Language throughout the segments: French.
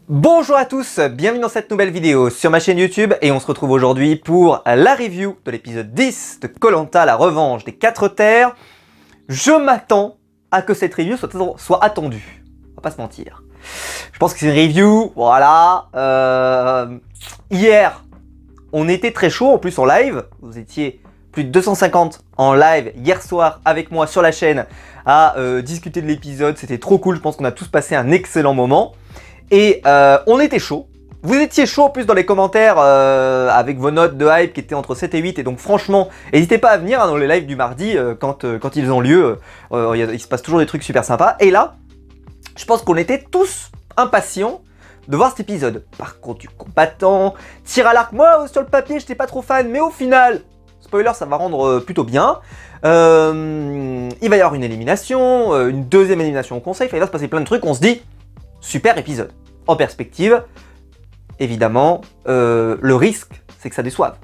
Bonjour à tous, bienvenue dans cette nouvelle vidéo sur ma chaîne YouTube et on se retrouve aujourd'hui pour la review de l'épisode 10 de Koh Lanta, la revanche des 4 terres. Je m'attends à que cette review soit attendue, on va pas se mentir. Je pense que c'est une review, voilà, hier on était très chaud en plus en live, vous étiez plus de 250 en live hier soir avec moi sur la chaîne à discuter de l'épisode, c'était trop cool, je pense qu'on a tous passé un excellent moment. Et on était chaud. Vous étiez chaud en plus dans les commentaires avec vos notes de hype qui étaient entre 7 et 8. Et donc franchement, n'hésitez pas à venir dans les lives du mardi quand ils ont lieu. Il se passe toujours des trucs super sympas. Et là, je pense qu'on était tous impatients de voir cet épisode. Par contre, du combattant, tir à l'arc. Moi, sur le papier, j'étais pas trop fan. Mais au final, spoiler, ça va rendre plutôt bien. Il va y avoir une élimination, une deuxième élimination au conseil. Il va se passer plein de trucs. On se dit... super épisode. En perspective, évidemment, le risque, c'est que ça déçoive.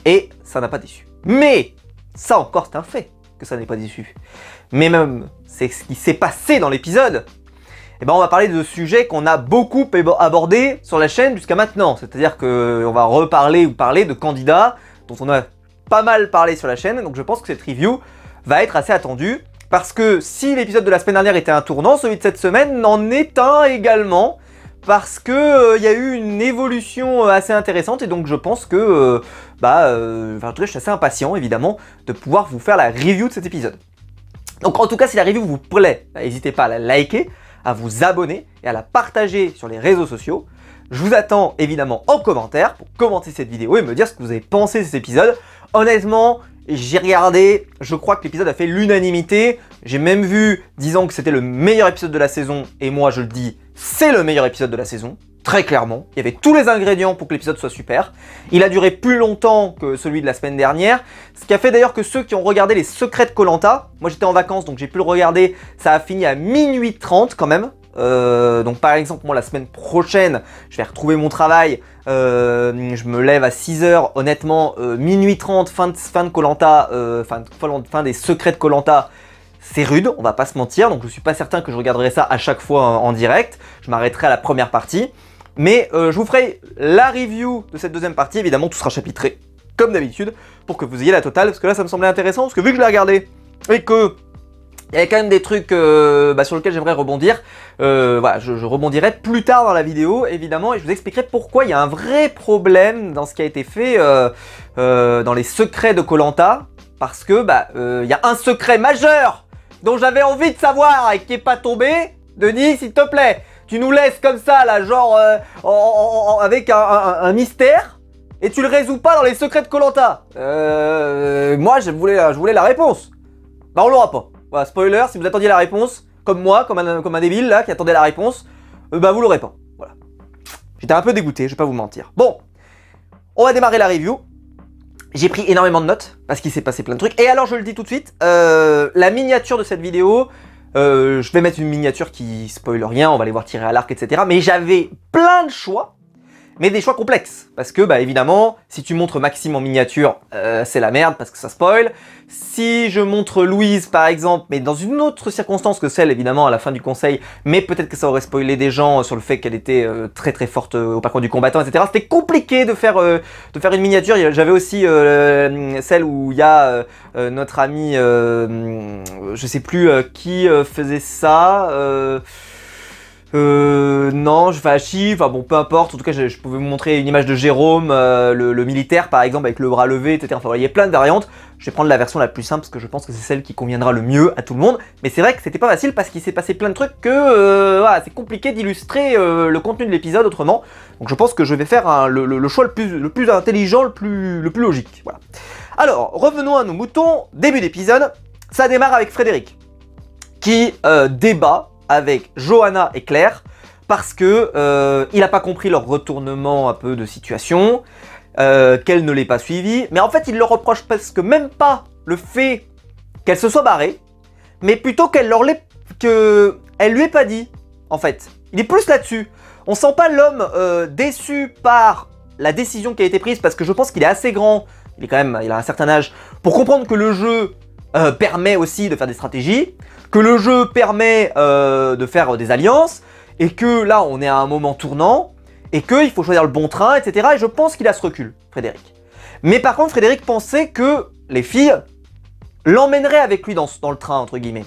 Et ça n'a pas déçu. Mais, ça encore, c'est un fait que ça n'ait pas déçu. Mais même, c'est ce qui s'est passé dans l'épisode. Et ben, on va parler de sujets qu'on a beaucoup abordés sur la chaîne jusqu'à maintenant. C'est-à-dire qu'on va reparler ou parler de candidats dont on a pas mal parlé sur la chaîne. Donc je pense que cette review va être assez attendue. Parce que si l'épisode de la semaine dernière était un tournant, celui de cette semaine n'en est un également. Parce que y a eu une évolution assez intéressante et donc je pense que, en tout cas je suis assez impatient évidemment de pouvoir vous faire la review de cet épisode. Donc en tout cas si la review vous plaît, n'hésitez pas à la liker, à vous abonner et à la partager sur les réseaux sociaux. Je vous attends évidemment en commentaire pour commenter cette vidéo et me dire ce que vous avez pensé de cet épisode. Honnêtement, j'ai regardé, je crois que l'épisode a fait l'unanimité. J'ai même vu disant que c'était le meilleur épisode de la saison. Et moi je le dis, c'est le meilleur épisode de la saison. Très clairement. Il y avait tous les ingrédients pour que l'épisode soit super. Il a duré plus longtemps que celui de la semaine dernière. Ce qui a fait d'ailleurs que ceux qui ont regardé les secrets de Koh Lanta, moi j'étais en vacances donc j'ai pu le regarder, ça a fini à minuit 30 quand même. Donc par exemple moi la semaine prochaine je vais retrouver mon travail, je me lève à 6 h, honnêtement minuit 30 fin de Koh Lanta, fin des secrets de Koh Lanta, c'est rude, on va pas se mentir, donc je suis pas certain que je regarderai ça à chaque fois en direct, je m'arrêterai à la première partie, mais je vous ferai la review de cette deuxième partie, évidemment tout sera chapitré comme d'habitude pour que vous ayez la totale, parce que là ça me semblait intéressant, parce que vu que je l'ai regardé et que il y avait quand même des trucs sur lesquels j'aimerais rebondir. Voilà, je rebondirai plus tard dans la vidéo, évidemment, et je vous expliquerai pourquoi il y a un vrai problème dans ce qui a été fait dans les secrets de Koh Lanta. Parce que il y a un secret majeur dont j'avais envie de savoir et qui n'est pas tombé. Denis, s'il te plaît, tu nous laisses comme ça, là, genre avec un mystère, et tu le résous pas dans les secrets de Koh Lanta. Moi, je voulais la réponse. Bah, on l'aura pas. Voilà, spoiler, si vous attendiez la réponse, comme moi, comme un débile là, qui attendait la réponse, vous l'aurez pas. Voilà. J'étais un peu dégoûté, je vais pas vous mentir. Bon, on va démarrer la review. J'ai pris énormément de notes, parce qu'il s'est passé plein de trucs. Et alors, je le dis tout de suite, la miniature de cette vidéo, je vais mettre une miniature qui spoil rien, on va aller voir tirer à l'arc, etc. Mais j'avais plein de choix. Mais des choix complexes, parce que évidemment, si tu montres Maxime en miniature, c'est la merde parce que ça spoil. Si je montre Louise par exemple, mais dans une autre circonstance que celle évidemment à la fin du conseil, mais peut-être que ça aurait spoilé des gens sur le fait qu'elle était très très forte au parcours du combattant, etc. C'était compliqué de faire une miniature. J'avais aussi celle où il y a notre ami, je sais plus qui faisait ça. Non, bon, peu importe. En tout cas, je pouvais vous montrer une image de Jérôme, le militaire par exemple, avec le bras levé, etc. Enfin, il y a plein de variantes. Je vais prendre la version la plus simple parce que je pense que c'est celle qui conviendra le mieux à tout le monde. Mais c'est vrai que c'était pas facile parce qu'il s'est passé plein de trucs que voilà, c'est compliqué d'illustrer le contenu de l'épisode autrement. Donc je pense que je vais faire le choix le plus intelligent, le plus logique. Voilà. Alors, revenons à nos moutons. Début d'épisode, ça démarre avec Frédéric qui débat avec Johanna et Claire parce que il n'a pas compris leur retournement un peu de situation, qu'elle ne l'ait pas suivi, mais en fait il leur reproche presque même pas le fait qu'elle se soit barrée, mais plutôt qu'elle lui ait pas dit, en fait. Il est plus là-dessus. On sent pas l'homme déçu par la décision qui a été prise, parce que je pense qu'il est assez grand, il a un certain âge, pour comprendre que le jeu permet aussi de faire des stratégies, que le jeu permet de faire des alliances, et que là on est à un moment tournant, et qu'il faut choisir le bon train, etc. Et je pense qu'il a ce recul, Frédéric. Mais par contre, Frédéric pensait que les filles l'emmèneraient avec lui dans le train, entre guillemets.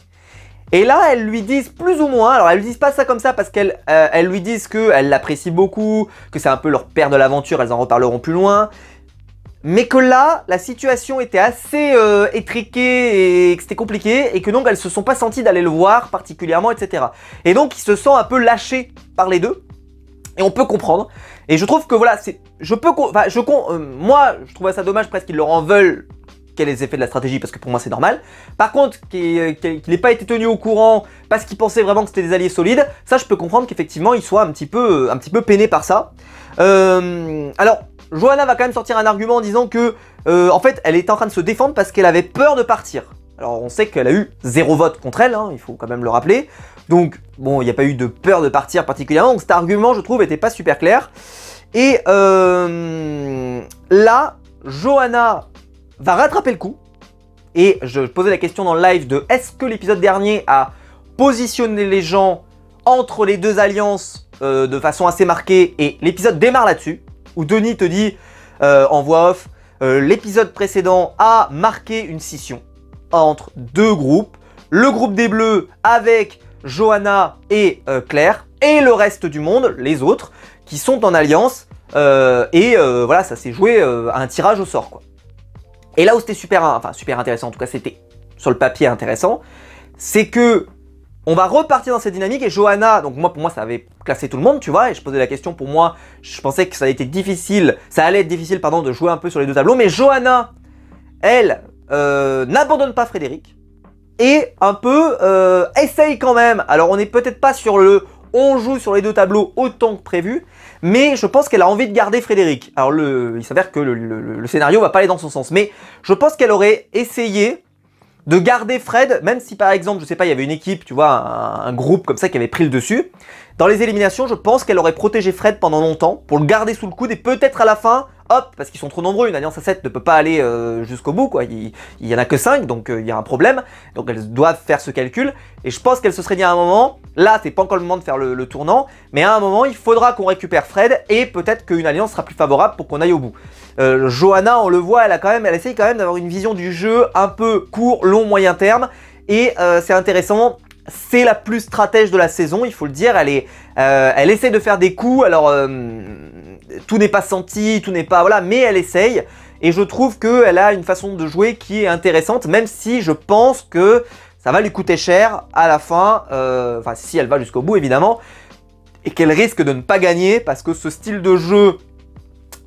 Et là, elles lui disent plus ou moins, alors elles lui disent pas ça comme ça parce qu'elles lui disent qu'elles l'apprécient beaucoup, que c'est un peu leur père de l'aventure, elles en reparleront plus loin. Mais que là, la situation était assez étriquée et que c'était compliqué et que donc elles se sont pas senties d'aller le voir particulièrement, etc. Et donc il se sent un peu lâché par les deux. Et on peut comprendre. Et je trouve que voilà, moi, je trouve ça dommage presque qu'ils leur en veulent quels les effets de la stratégie, parce que pour moi c'est normal. Par contre, qu'il n'ait pas été tenu au courant parce qu'il pensait vraiment que c'était des alliés solides, ça je peux comprendre qu'effectivement il soit un petit peu peiné par ça. Alors, Johanna va quand même sortir un argument en disant que en fait elle était en train de se défendre parce qu'elle avait peur de partir. Alors on sait qu'elle a eu 0 vote contre elle, hein, il faut quand même le rappeler. Donc bon, il n'y a pas eu de peur de partir particulièrement, donc cet argument je trouve était pas super clair. Et là, Johanna va rattraper le coup. Et je posais la question dans le live de est-ce que l'épisode dernier a positionné les gens entre les deux alliances de façon assez marquée, et l'épisode démarre là-dessus, où Denis te dit en voix off, l'épisode précédent a marqué une scission entre deux groupes, le groupe des Bleus avec Johanna et Claire, et le reste du monde, les autres, qui sont en alliance, voilà, ça s'est joué à un tirage au sort, quoi. Et là où c'était super intéressant, en tout cas c'était sur le papier intéressant, c'est que on va repartir dans cette dynamique, et Johanna, donc pour moi ça avait classé tout le monde, tu vois, et je posais la question, pour moi, je pensais que ça allait être difficile, de jouer un peu sur les deux tableaux, mais Johanna, elle, n'abandonne pas Frédéric, et un peu essaye quand même. Alors on n'est peut-être pas sur on joue sur les deux tableaux autant que prévu, mais je pense qu'elle a envie de garder Frédéric. Alors il s'avère que le scénario va pas aller dans son sens, mais je pense qu'elle aurait essayé de garder Fred, même si par exemple, je sais pas, il y avait une équipe, tu vois, un groupe comme ça qui avait pris le dessus. Dans les éliminations, je pense qu'elle aurait protégé Fred pendant longtemps, pour le garder sous le coude, et peut-être à la fin, hop, parce qu'ils sont trop nombreux, une alliance à 7 ne peut pas aller jusqu'au bout, quoi. Il y en a que 5, donc il y a un problème. Donc elles doivent faire ce calcul, et je pense qu'elle se serait dit à un moment, là c'est pas encore le moment de faire le tournant, mais à un moment il faudra qu'on récupère Fred, et peut-être qu'une alliance sera plus favorable pour qu'on aille au bout. Johanna, on le voit, elle essaye quand même d'avoir une vision du jeu un peu court, long, moyen terme, et c'est intéressant. C'est la plus stratège de la saison, il faut le dire. Elle essaie de faire des coups. Alors, tout n'est pas senti, tout n'est pas... Voilà, mais elle essaye. Et je trouve qu'elle a une façon de jouer qui est intéressante, même si je pense que ça va lui coûter cher à la fin. Enfin, si elle va jusqu'au bout, évidemment. Et qu'elle risque de ne pas gagner, parce que ce style de jeu...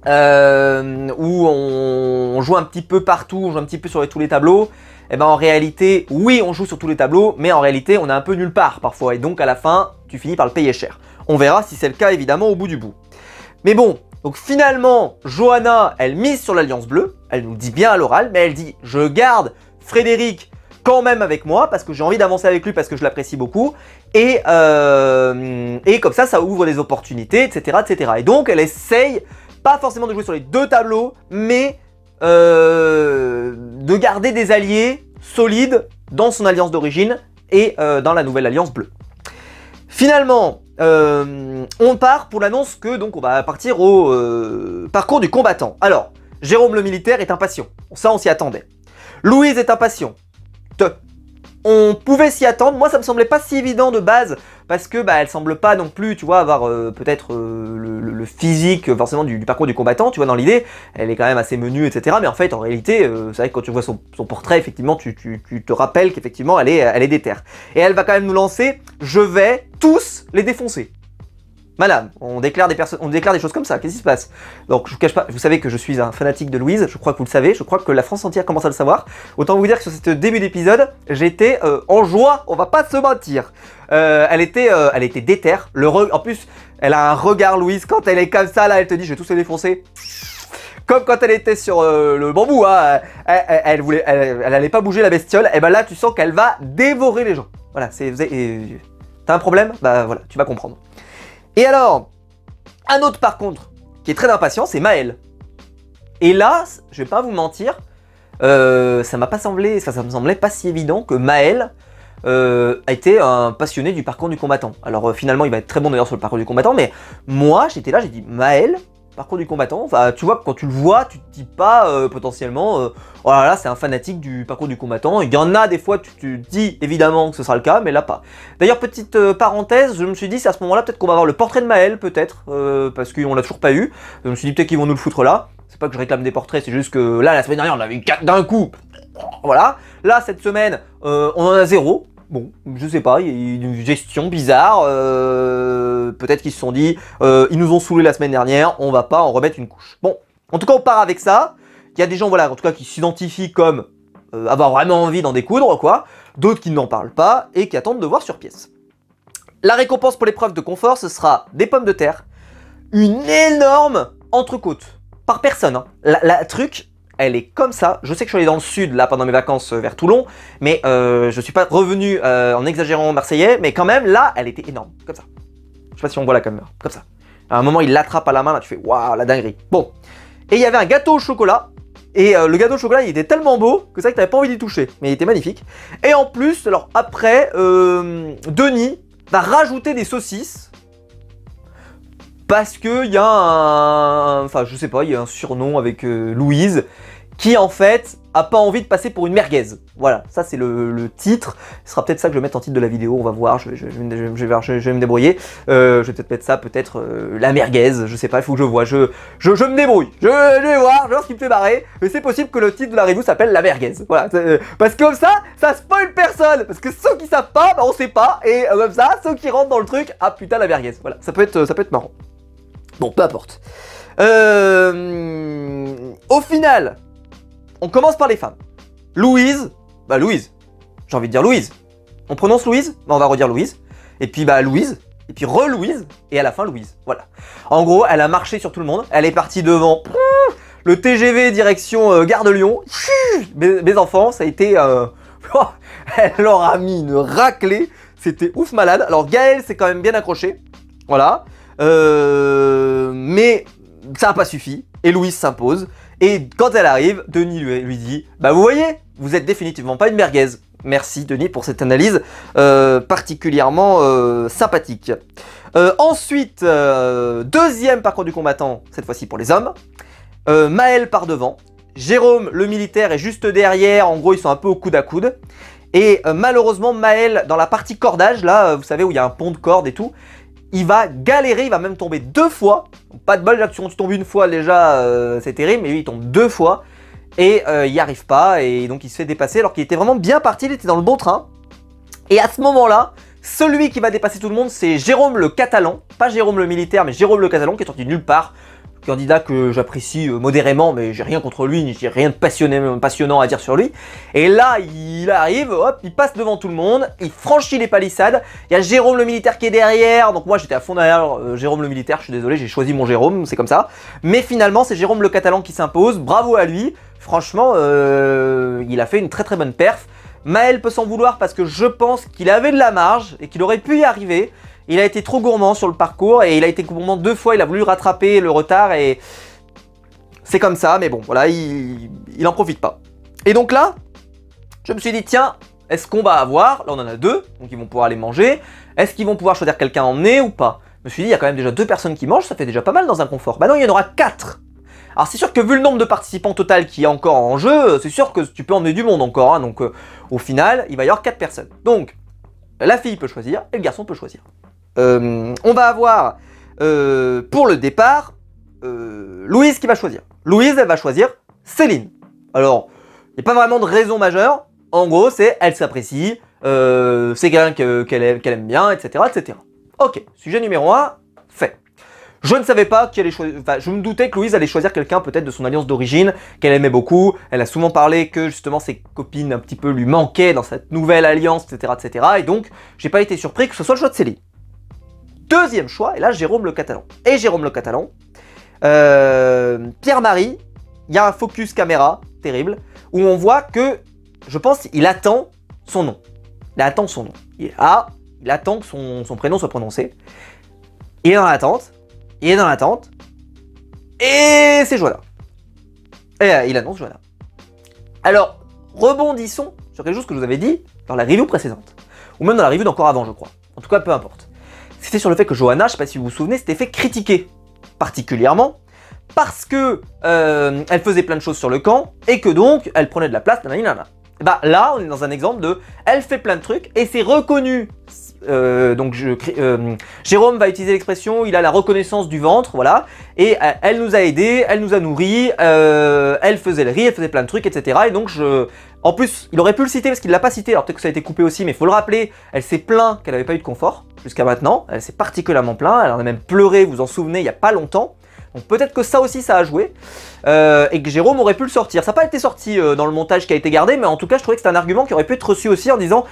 où on joue un petit peu partout, on joue un petit peu sur tous les tableaux, et ben en réalité, oui, on joue sur tous les tableaux, mais en réalité, on est un peu nulle part parfois, et donc à la fin, tu finis par le payer cher. On verra si c'est le cas, évidemment, au bout du bout. Mais bon, donc finalement, Johanna, elle mise sur l'Alliance Bleue, elle nous dit bien à l'oral, mais elle dit, je garde Frédéric quand même avec moi, parce que j'ai envie d'avancer avec lui, parce que je l'apprécie beaucoup, et comme ça ouvre des opportunités, etc., etc. Et donc, elle essaye pas forcément de jouer sur les deux tableaux, mais de garder des alliés solides dans son alliance d'origine et dans la nouvelle alliance bleue. Finalement, on part pour l'annonce que donc on va partir au parcours du combattant. Alors, Jérôme le militaire est impatient, ça on s'y attendait. Louise est impatiente. On pouvait s'y attendre, moi ça me semblait pas si évident de base, parce que elle semble pas non plus, tu vois, avoir peut-être le physique forcément du parcours du combattant, tu vois, dans l'idée, elle est quand même assez menue, etc. Mais en fait, en réalité, c'est vrai que quand tu vois son portrait, effectivement, tu te rappelles qu'effectivement, elle est déterre. Et elle va quand même nous lancer, je vais tous les défoncer. Madame, on déclare des choses comme ça, qu'est-ce qui se passe? Donc je vous cache pas, vous savez que je suis un fanatique de Louise, je crois que vous le savez, je crois que la France entière commence à le savoir. Autant vous dire que sur ce début d'épisode, j'étais en joie, on va pas se mentir. Elle était déterre, en plus, elle a un regard Louise, quand elle est comme ça, là, elle te dit je vais tous les défoncer. Comme quand elle était sur le bambou, hein, elle allait pas bouger la bestiole, et ben là tu sens qu'elle va dévorer les gens. Voilà, t'as un problème? Bah voilà, tu vas comprendre. Et alors, un autre par contre, qui est très impatient, c'est Maël. Et là, je vais pas vous mentir, ça me semblait pas si évident que Maël a été un passionné du parcours du combattant. Alors finalement il va être très bon d'ailleurs sur le parcours du combattant, mais moi j'étais là, j'ai dit Maël, parcours du combattant, enfin tu vois, quand tu le vois, tu te dis pas potentiellement, oh là là c'est un fanatique du parcours du combattant. Il y en a des fois, tu te dis évidemment que ce sera le cas, mais là pas. D'ailleurs petite parenthèse, je me suis dit c'est à ce moment là peut-être qu'on va avoir le portrait de Maël, peut-être, parce qu'on l'a toujours pas eu. Je me suis dit peut-être qu'ils vont nous le foutre là. C'est pas que je réclame des portraits, c'est juste que là la semaine dernière on en avait eu 4 d'un coup. Voilà, là cette semaine on en a 0. Bon, je sais pas, il y a eu une gestion bizarre, peut-être qu'ils se sont dit, ils nous ont saoulés la semaine dernière, on va pas en remettre une couche. Bon, en tout cas on part avec ça, il y a des gens voilà, en tout cas qui s'identifient comme avoir vraiment envie d'en découdre, quoi, d'autres qui n'en parlent pas et qui attendent de voir sur pièce. La récompense pour l'épreuve de confort, ce sera des pommes de terre, une énorme entrecôte, par personne, hein. La truc... Elle est comme ça. Je sais que je suis allé dans le sud là pendant mes vacances vers Toulon, mais je suis pas revenu en exagérant marseillais, mais quand même là, elle était énorme, comme ça. Je sais pas si on voit la caméra, comme ça. À un moment, il l'attrape à la main, là, tu fais waouh, la dinguerie. Bon, et il y avait un gâteau au chocolat, et le gâteau au chocolat, il était tellement beau que c'est vrai que t'avais pas envie d'y toucher, mais il était magnifique. Et en plus, alors après, Denis va rajouter des saucisses. Parce qu'il y a un... Enfin, je sais pas, il y a un surnom avec Louise qui, en fait, a pas envie de passer pour une merguez. Voilà, ça c'est le titre. Ce sera peut-être ça que je vais mettre en titre de la vidéo, on va voir, je vais me débrouiller. Je vais peut-être mettre ça, la merguez, je sais pas, il faut que je vois, je me débrouille. Je vais voir ce qui me fait marrer. Mais c'est possible que le titre de la review s'appelle la merguez. Voilà, parce que comme ça spoil personne. Parce que ceux qui savent pas, bah on sait pas. Et comme ça, ceux qui rentrent dans le truc, ah putain la merguez. Voilà, ça peut être marrant. Bon, peu importe. Au final, on commence par les femmes. Louise, j'ai envie de dire Louise. On prononce Louise, bah on va redire Louise. Et puis bah Louise, et puis re-Louise, et à la fin Louise. Voilà. En gros, elle a marché sur tout le monde. Elle est partie devant le TGV direction Gare de Lyon. Mes enfants, ça a été... elle leur a mis une raclée. C'était ouf malade. Alors Gaël s'est quand même bien accroché. Voilà. Mais ça n'a pas suffi et Louise s'impose et quand elle arrive, Denis lui dit bah vous voyez, vous êtes définitivement pas une merguez. Merci Denis pour cette analyse particulièrement sympathique. Ensuite, deuxième parcours du combattant, cette fois-ci pour les hommes. Maël part devant, Jérôme le militaire est juste derrière, en gros ils sont un peu au coude à coude. Et malheureusement Maël dans la partie cordage, là vous savez où il y a un pont de corde et tout, il va galérer, il va même tomber 2 fois. Pas de bol, déjà que tu tombes une fois déjà, c'est terrible, mais lui il tombe 2 fois. Et il n'y arrive pas, et donc il se fait dépasser alors qu'il était vraiment bien parti, il était dans le bon train. Et à ce moment-là, celui qui va dépasser tout le monde, c'est Jérôme le Catalan. Pas Jérôme le militaire, mais Jérôme le Catalan qui est sorti de nulle part. Candidat que j'apprécie modérément, mais j'ai rien contre lui, j'ai rien de passionnant à dire sur lui. Et là, il arrive, hop, il passe devant tout le monde, il franchit les palissades. Il y a Jérôme le militaire qui est derrière, donc moi j'étais à fond derrière Jérôme le militaire, je suis désolé, j'ai choisi mon Jérôme, c'est comme ça. Mais finalement, c'est Jérôme le Catalan qui s'impose, bravo à lui. Franchement, il a fait une très très bonne perf. Maël peut s'en vouloir parce que je pense qu'il avait de la marge et qu'il aurait pu y arriver. Il a été trop gourmand sur le parcours et il a été gourmand 2 fois, il a voulu rattraper le retard et c'est comme ça, mais bon, voilà, il en profite pas. Et donc là, je me suis dit, tiens, est-ce qu'on va avoir, là on en a 2, donc ils vont pouvoir aller manger, est-ce qu'ils vont pouvoir choisir quelqu'un à emmener ou pas? Je me suis dit, il y a quand même déjà 2 personnes qui mangent, ça fait déjà pas mal dans un confort. Bah non, il y en aura 4. Alors c'est sûr que vu le nombre de participants total qui est encore en jeu, c'est sûr que tu peux emmener du monde encore, hein, donc au final, il va y avoir 4 personnes. Donc, la fille peut choisir et le garçon peut choisir. On va avoir pour le départ Louise qui va choisir. Louise, elle va choisir Céline. Alors, il n'y a pas vraiment de raison majeure. En gros, c'est elle s'apprécie, c'est quelqu'un qu'elle aime bien, etc., etc. Ok, sujet numéro 1, fait. Je ne savais pas qui allait choisir, enfin, je me doutais que Louise allait choisir quelqu'un peut-être de son alliance d'origine, qu'elle aimait beaucoup. Elle a souvent parlé que justement ses copines un petit peu lui manquaient dans cette nouvelle alliance, etc., etc. Et donc, j'ai pas été surpris que ce soit le choix de Céline. Deuxième choix, et là Jérôme le Catalan. Et Jérôme le Catalan, Pierre-Marie, il y a un focus caméra terrible, où on voit que, je pense, il attend son nom. Il attend son nom. Il attend que son prénom soit prononcé. Il est dans l'attente. Il est dans l'attente. Et c'est Joanna. Et il annonce Joanna. Alors, rebondissons sur quelque chose que je vous avais dit dans la review précédente. ou même dans la review d'encore avant, je crois. En tout cas, peu importe. C'était sur le fait que Johanna, je sais pas si vous vous souvenez, s'était fait critiquer, particulièrement, parce que elle faisait plein de choses sur le camp, et que donc, elle prenait de la place, nanana. Et bah là, on est dans un exemple de, elle fait plein de trucs, et c'est reconnu. Jérôme va utiliser l'expression, il a la reconnaissance du ventre, voilà, et elle nous a aidés, elle nous a nourris, elle faisait le riz, elle faisait plein de trucs, etc. Et donc en plus, il aurait pu le citer parce qu'il l'a pas cité, alors peut-être que ça a été coupé aussi, mais il faut le rappeler, elle s'est plaint qu'elle n'avait pas eu de confort jusqu'à maintenant, elle s'est particulièrement plaint, elle en a même pleuré, vous vous en souvenez, il y a pas longtemps. Donc peut-être que ça aussi ça a joué, et que Jérôme aurait pu le sortir. Ça n'a pas été sorti dans le montage qui a été gardé, mais en tout cas je trouvais que c'est un argument qui aurait pu être reçu aussi en disant,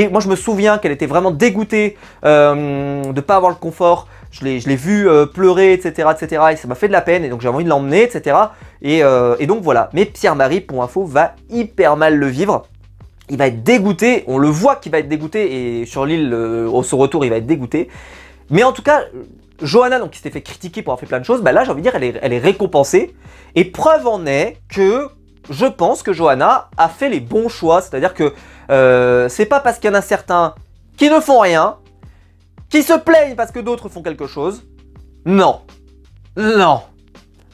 moi je me souviens qu'elle était vraiment dégoûtée de ne pas avoir le confort, je l'ai vu pleurer, etc., etc., et ça m'a fait de la peine, et donc j'ai envie de l'emmener, etc. Et donc voilà, mais Pierre-Marie, pour info, va hyper mal le vivre. Il va être dégoûté, on le voit qu'il va être dégoûté, et sur l'île, au son retour, il va être dégoûté. Mais en tout cas, Johanna, donc, qui s'était fait critiquer pour avoir fait plein de choses, bah là, j'ai envie de dire, elle est récompensée. Et preuve en est que je pense que Johanna a fait les bons choix. C'est-à-dire que c'est pas parce qu'il y en a certains qui ne font rien, qui se plaignent parce que d'autres font quelque chose. Non. Non.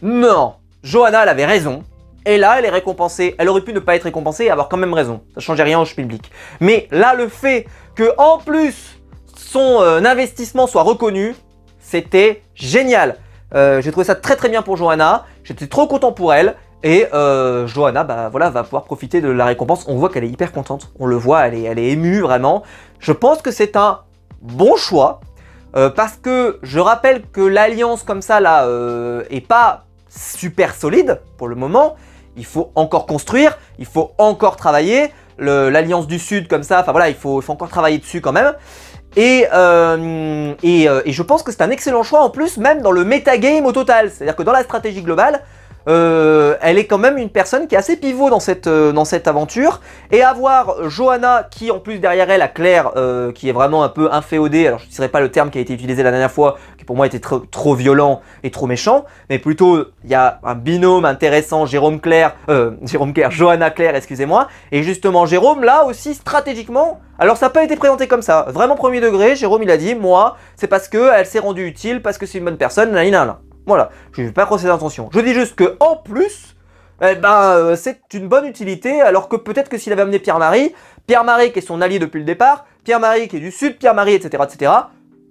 Non. Johanna, elle avait raison. Et là, elle est récompensée. Elle aurait pu ne pas être récompensée et avoir quand même raison. Ça changeait rien au public. Mais là, le fait que, en plus, son investissement soit reconnu, c'était génial. J'ai trouvé ça très très bien pour Johanna. J'étais trop content pour elle. Et Johanna, bah voilà, va pouvoir profiter de la récompense. On voit qu'elle est hyper contente. On le voit, elle est émue vraiment. Je pense que c'est un bon choix. Parce que je rappelle que l'alliance comme ça là est pas super solide pour le moment. Il faut encore construire, il faut encore travailler. L'alliance du Sud comme ça, enfin voilà, il faut encore travailler dessus quand même. Et je pense que c'est un excellent choix en plus, même dans le metagame au total. C'est-à-dire que dans la stratégie globale, elle est quand même une personne qui est assez pivot dans cette aventure. Et avoir Johanna qui en plus derrière elle a Claire qui est vraiment un peu inféodée. Alors je ne dirais pas le terme qui a été utilisé la dernière fois, qui pour moi était trop violent et trop méchant. Mais plutôt il y a un binôme intéressant, Johanna Claire, excusez-moi. Et justement Jérôme là aussi stratégiquement, alors ça n'a pas été présenté comme ça. Vraiment premier degré, Jérôme il a dit moi c'est parce qu'elle s'est rendue utile, parce que c'est une bonne personne, nanana. Voilà, je ne vais pas croire ses intentions. Je dis juste que en plus, c'est une bonne utilité, alors que peut-être que s'il avait amené Pierre-Marie qui est son allié depuis le départ, Pierre-Marie qui est du Sud, Pierre-Marie, etc., etc.,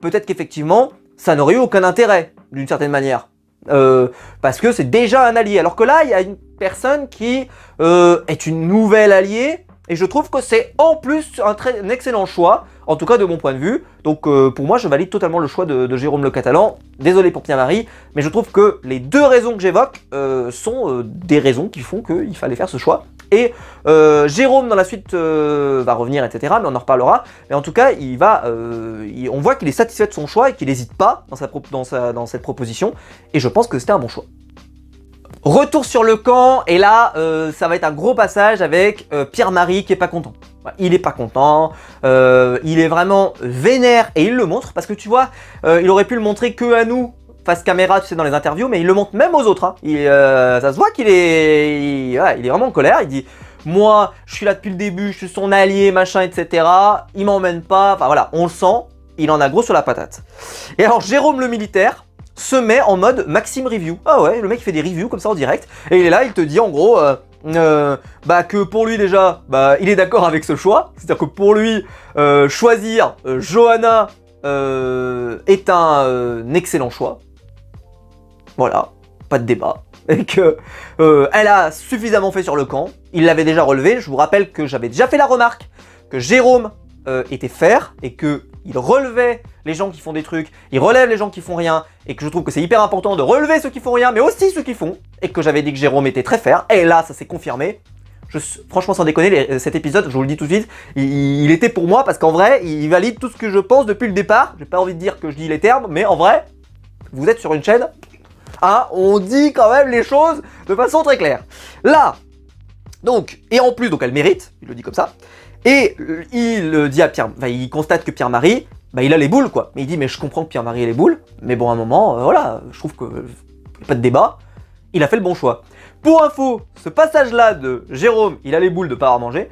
peut-être qu'effectivement, ça n'aurait eu aucun intérêt, d'une certaine manière. Parce que c'est déjà un allié. Alors que là, il y a une personne qui est une nouvelle alliée, et je trouve que c'est en plus un excellent choix, en tout cas de mon point de vue. Donc pour moi, je valide totalement le choix de Jérôme Le Catalan. Désolé pour Pierre-Marie, mais je trouve que les deux raisons que j'évoque sont des raisons qui font qu'il fallait faire ce choix. Et Jérôme dans la suite va revenir, etc. Mais on en reparlera. Mais en tout cas, on voit qu'il est satisfait de son choix et qu'il n'hésite pas dans cette proposition. Et je pense que c'était un bon choix. Retour sur le camp, et là, ça va être un gros passage avec Pierre-Marie qui est pas content. Il est pas content, il est vraiment vénère, et il le montre, parce que tu vois, il aurait pu le montrer que à nous, face caméra, tu sais, dans les interviews, mais il le montre même aux autres. Hein. Ça se voit qu'il est vraiment en colère, il dit « Moi, je suis là depuis le début, je suis son allié, machin, etc. Il m'emmène pas. » Enfin voilà, on le sent, il en a gros sur la patate. Et alors, Jérôme le militaire se met en mode Maxime Review. Ah ouais, le mec il fait des reviews comme ça en direct. Et il est là, il te dit en gros que pour lui déjà, il est d'accord avec ce choix. C'est-à-dire que pour lui, choisir Johanna est un excellent choix. Voilà, pas de débat. Et que elle a suffisamment fait sur le camp. Il l'avait déjà relevé. Je vous rappelle que j'avais déjà fait la remarque que Jérôme était fair et que il relevait les gens qui font des trucs, il relève les gens qui font rien, et que je trouve que c'est hyper important de relever ceux qui font rien, mais aussi ceux qui font, et que j'avais dit que Jérôme était très fair, et là ça s'est confirmé. Franchement sans déconner, cet épisode, je vous le dis tout de suite, il était pour moi, parce qu'en vrai, il valide tout ce que je pense depuis le départ. J'ai pas envie de dire que je dis les termes, mais en vrai, vous êtes sur une chaîne, hein, on dit quand même les choses de façon très claire. Là, donc, et en plus, donc elle mérite, il le dit comme ça, et il dit à Pierre, il constate que Pierre-Marie, il a les boules quoi. Mais il dit mais je comprends que Pierre-Marie a les boules, mais bon à un moment, voilà, je trouve que pas de débat, il a fait le bon choix. Pour info, ce passage là de Jérôme, il a les boules de pas avoir mangé,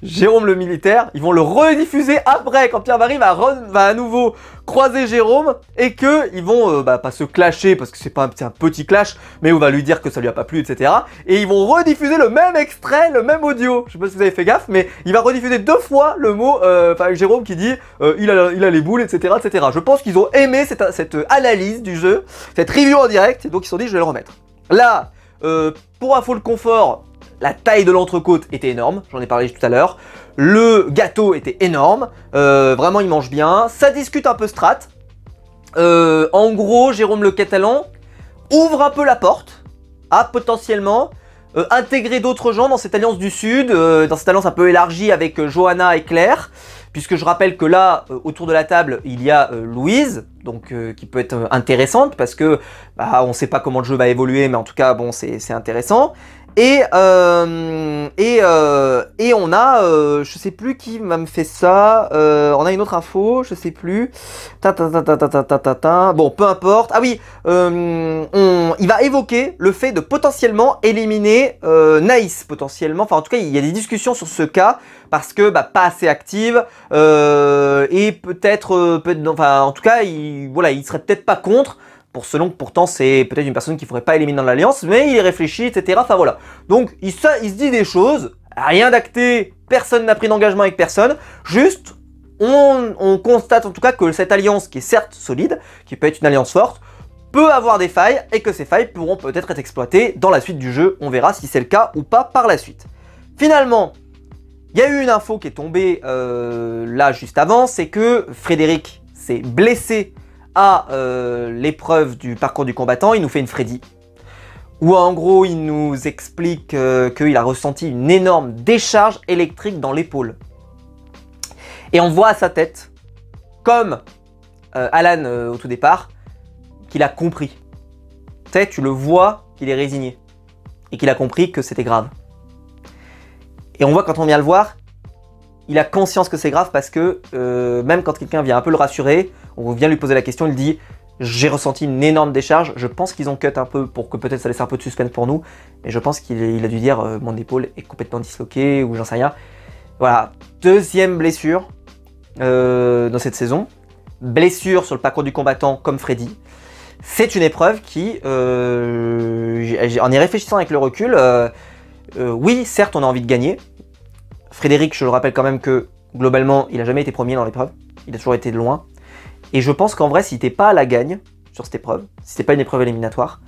Jérôme le militaire, ils vont le rediffuser après quand Pierre-Marie va à nouveau croiser Jérôme et que ils vont pas se clasher parce que c'est un petit clash, mais on va lui dire que ça lui a pas plu, etc. Et ils vont rediffuser le même extrait, le même audio. Je sais pas si vous avez fait gaffe, mais il va rediffuser 2 fois le mot, Jérôme qui dit il a les boules, etc., etc. Je pense qu'ils ont aimé cette analyse du jeu, cette review en direct, et donc ils se sont dit je vais le remettre. Là, pour info le confort. La taille de l'entrecôte était énorme, j'en ai parlé tout à l'heure. Le gâteau était énorme, vraiment il mange bien. Ça discute un peu strat. En gros, Jérôme le Catalan ouvre un peu la porte à potentiellement intégrer d'autres gens dans cette alliance du Sud, dans cette alliance un peu élargie avec Johanna et Claire. Puisque je rappelle que là, autour de la table, il y a Louise, donc qui peut être intéressante parce que on ne sait pas comment le jeu va évoluer, mais en tout cas, bon, c'est intéressant. Et on a, je sais plus qui m'a fait ça, on a une autre info, je sais plus. Bon, peu importe. Ah oui, il va évoquer le fait de potentiellement éliminer Naïs, potentiellement. Enfin, en tout cas, il y a des discussions sur ce cas parce que pas assez active et peut-être, enfin, en tout cas, il serait peut-être pas contre. Selon que pourtant c'est peut-être une personne qu'il ne faudrait pas éliminer dans l'alliance, mais il y réfléchit, etc. Enfin voilà. Donc il se dit des choses, rien d'acté, personne n'a pris d'engagement avec personne, juste on constate en tout cas que cette alliance qui est certes solide, qui peut être une alliance forte, peut avoir des failles et que ces failles pourront peut-être être exploitées dans la suite du jeu. On verra si c'est le cas ou pas par la suite. Finalement, il y a eu une info qui est tombée là juste avant, c'est que Frédéric s'est blessé à l'épreuve du parcours du combattant. Il nous fait une Freddy, où en gros il nous explique qu'il a ressenti une énorme décharge électrique dans l'épaule. Et on voit à sa tête, comme Alan au tout départ, qu'il a compris. Tu sais, tu le vois qu'il est résigné, et qu'il a compris que c'était grave. Et on voit quand on vient le voir, il a conscience que c'est grave parce que même quand quelqu'un vient un peu le rassurer, on vient lui poser la question, il dit « J'ai ressenti une énorme décharge, je pense qu'ils ont cut un peu pour que peut-être ça laisse un peu de suspense pour nous, mais je pense qu'il a dû dire mon épaule est complètement disloquée ou j'en sais rien. » Voilà, deuxième blessure dans cette saison. Blessure sur le parcours du combattant comme Freddy. C'est une épreuve qui, en y réfléchissant avec le recul, oui, certes on a envie de gagner. Frédéric, je le rappelle quand même que globalement, il n'a jamais été premier dans l'épreuve. Il a toujours été de loin. Et je pense qu'en vrai, si t'es pas à la gagne sur cette épreuve, si c'est pas une épreuve éliminatoire,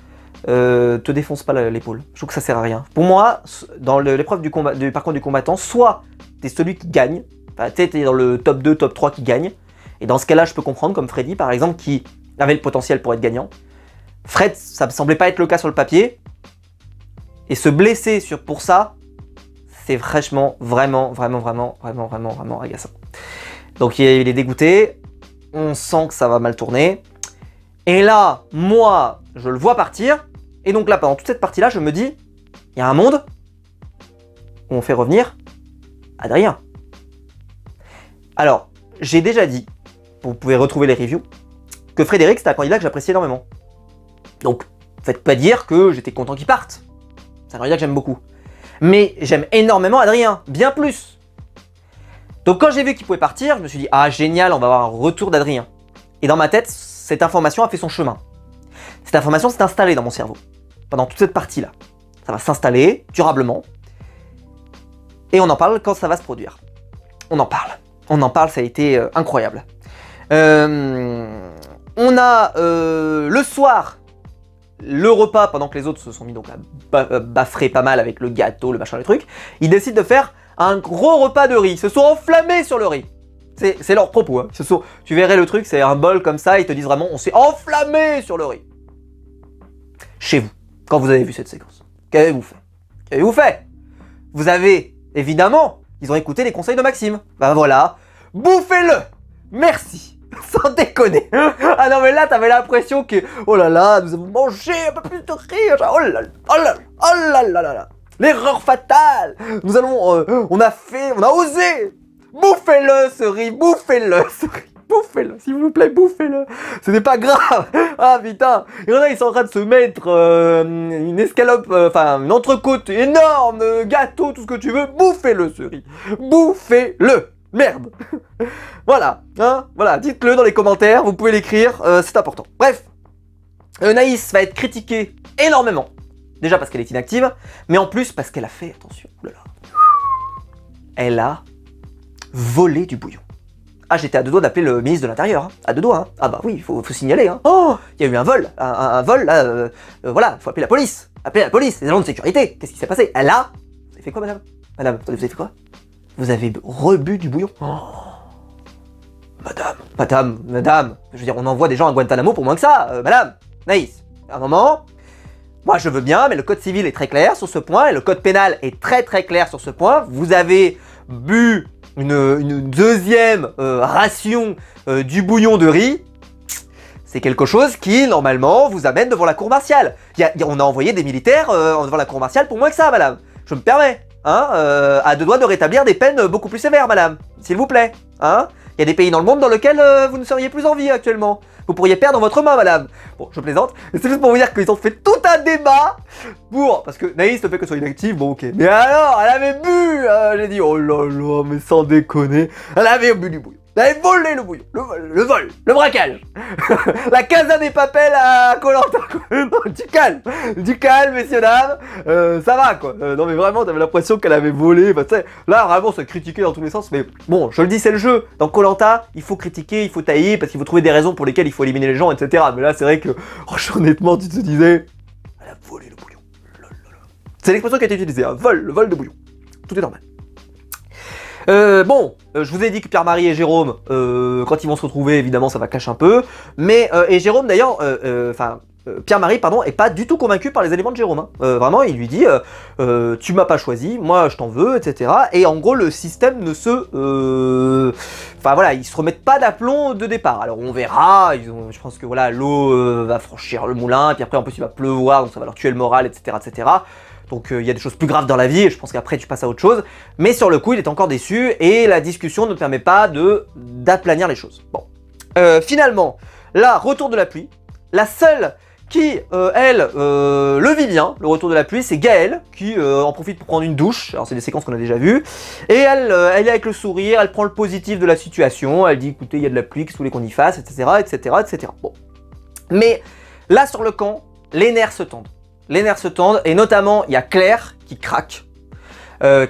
te défonce pas l'épaule. Je trouve que ça sert à rien. Pour moi, dans l'épreuve du parcours du combattant, soit t'es celui qui gagne, enfin, t'es dans le top 2, top 3 qui gagne. Et dans ce cas-là, je peux comprendre, comme Freddy par exemple, qui avait le potentiel pour être gagnant. Fred, ça me semblait pas être le cas sur le papier. Et se blesser pour ça, c'est vraiment agaçant. Donc il est dégoûté, on sent que ça va mal tourner. Et là, moi, je le vois partir. Et donc là, pendant toute cette partie-là, je me dis, il y a un monde où on fait revenir Adrien. Alors, j'ai déjà dit, vous pouvez retrouver les reviews, que Frédéric, c'était un candidat que j'appréciais énormément. Donc, faites pas dire que j'étais content qu'il parte. C'est un candidat que j'aime beaucoup. Mais j'aime énormément Adrien, bien plus. Donc quand j'ai vu qu'il pouvait partir, je me suis dit, ah génial, on va avoir un retour d'Adrien. Et dans ma tête, cette information a fait son chemin. Cette information s'est installée dans mon cerveau, pendant toute cette partie-là. Ça va s'installer durablement. Et on en parle quand ça va se produire. On en parle, ça a été incroyable. On a le soir, le repas, pendant que les autres se sont mis donc à baffrer pas mal avec le gâteau, le machin, le truc, ils décident de faire un gros repas de riz. Ils se sont enflammés sur le riz. C'est leur propos. Hein. Tu verrais le truc, c'est un bol comme ça, ils te disent vraiment, on s'est enflammé sur le riz. Chez vous, quand vous avez vu cette séquence, qu'avez-vous fait? Qu'avez-vous fait? Vous avez, évidemment, ils ont écouté les conseils de Maxime. Ben voilà, bouffez-le. Merci. Sans déconner. Ah non mais là t'avais l'impression que oh là là, nous avons mangé un peu plus de riz. Oh là là, oh là là, oh là là là là. L'erreur fatale. Nous allons, on a osé. Bouffez-le ce riz, bouffez-le ce riz. bouffez-le, s'il vous plaît, bouffez-le. Ce n'est pas grave. Ah putain, il y en a, ils sont en train de se mettre une escalope, enfin une entrecôte énorme, gâteau, tout ce que tu veux. Bouffez-le, ce riz. Bouffez-le. Merde. Voilà, hein, voilà, dites-le dans les commentaires, vous pouvez l'écrire, c'est important. Bref, Naïs va être critiquée énormément. Déjà parce qu'elle est inactive, mais en plus parce qu'elle a fait, attention, oulala, elle a volé du bouillon. Ah, j'étais à deux doigts d'appeler le ministre de l'Intérieur, hein. À deux doigts, hein. Ah bah oui, il faut signaler, hein. Oh, il y a eu un vol, un vol, là, voilà, il faut appeler la police. Appeler la police, les agents de sécurité. Qu'est-ce qui s'est passé? Elle a... Vous avez fait quoi, madame? Madame, attendez, vous avez fait quoi? Vous avez rebu du bouillon? Oh. Madame, je veux dire, on envoie des gens à Guantanamo pour moins que ça, madame, Naïs, à un moment, moi je veux bien, mais le code civil est très clair sur ce point, et le code pénal est très clair sur ce point. Vous avez bu une deuxième ration du bouillon de riz, c'est quelque chose qui, normalement, vous amène devant la cour martiale. On a envoyé des militaires devant la cour martiale pour moins que ça, madame, je me permets, hein, à deux doigts de rétablir des peines beaucoup plus sévères, madame, s'il vous plaît, hein. Il y a des pays dans le monde dans lesquels vous ne seriez plus en vie actuellement. Vous pourriez perdre votre main, madame. Bon, je plaisante. Mais c'est juste pour vous dire qu'ils ont fait tout un débat pour... Parce que Naïs, le fait que ce soit inactive, bon ok. Mais alors, elle avait bu j'ai dit, oh là là, mais sans déconner. Elle avait bu du bouillon. Elle avait volé le bouillon. Le vol. Le braquage. La Casa des Papel à Koh-Lanta. Du calme, messieurs, dames. Ça va, quoi. Non, mais vraiment, t'avais l'impression qu'elle avait volé. Bah, tu sais, là, vraiment, c'est critiqué dans tous les sens. Mais bon, je le dis, c'est le jeu. Dans Koh-Lanta, il faut critiquer, il faut tailler, parce qu'il faut trouver des raisons pour lesquelles il faut éliminer les gens, etc. Mais là, c'est vrai que, honnêtement, tu te disais, elle a volé le bouillon. C'est l'expression qui a été utilisée, un vol, le vol de bouillon. Tout est normal. Bon, je vous ai dit que Pierre-Marie et Jérôme, quand ils vont se retrouver, évidemment, ça va clasher un peu. Mais, et Jérôme, d'ailleurs, Pierre-Marie, pardon, est pas du tout convaincu par les éléments de Jérôme. Hein. Vraiment, il lui dit, tu m'as pas choisi, moi je t'en veux, etc. Et en gros, le système ne se... Enfin voilà, ils se remettent pas d'aplomb de départ. Alors on verra, je pense que voilà, l'eau va franchir le moulin, et puis après en plus il va pleuvoir, donc ça va leur tuer le moral, etc. etc. Donc il y a des choses plus graves dans la vie, et je pense qu'après tu passes à autre chose. Mais sur le coup, il est encore déçu, et la discussion ne permet pas d'aplanir les choses. Bon. Finalement, là, retour de la pluie. La seule qui, elle, le vit bien, le retour de la pluie, c'est Gaëlle, qui en profite pour prendre une douche. Alors c'est des séquences qu'on a déjà vues. Et elle est avec le sourire, elle prend le positif de la situation, elle dit écoutez, il y a de la pluie, qu'est-ce que vous voulez qu'on y fasse, etc., etc., etc. Bon. Mais là, sur le camp, les nerfs se tendent. Les nerfs se tendent, et notamment, il y a Claire qui craque,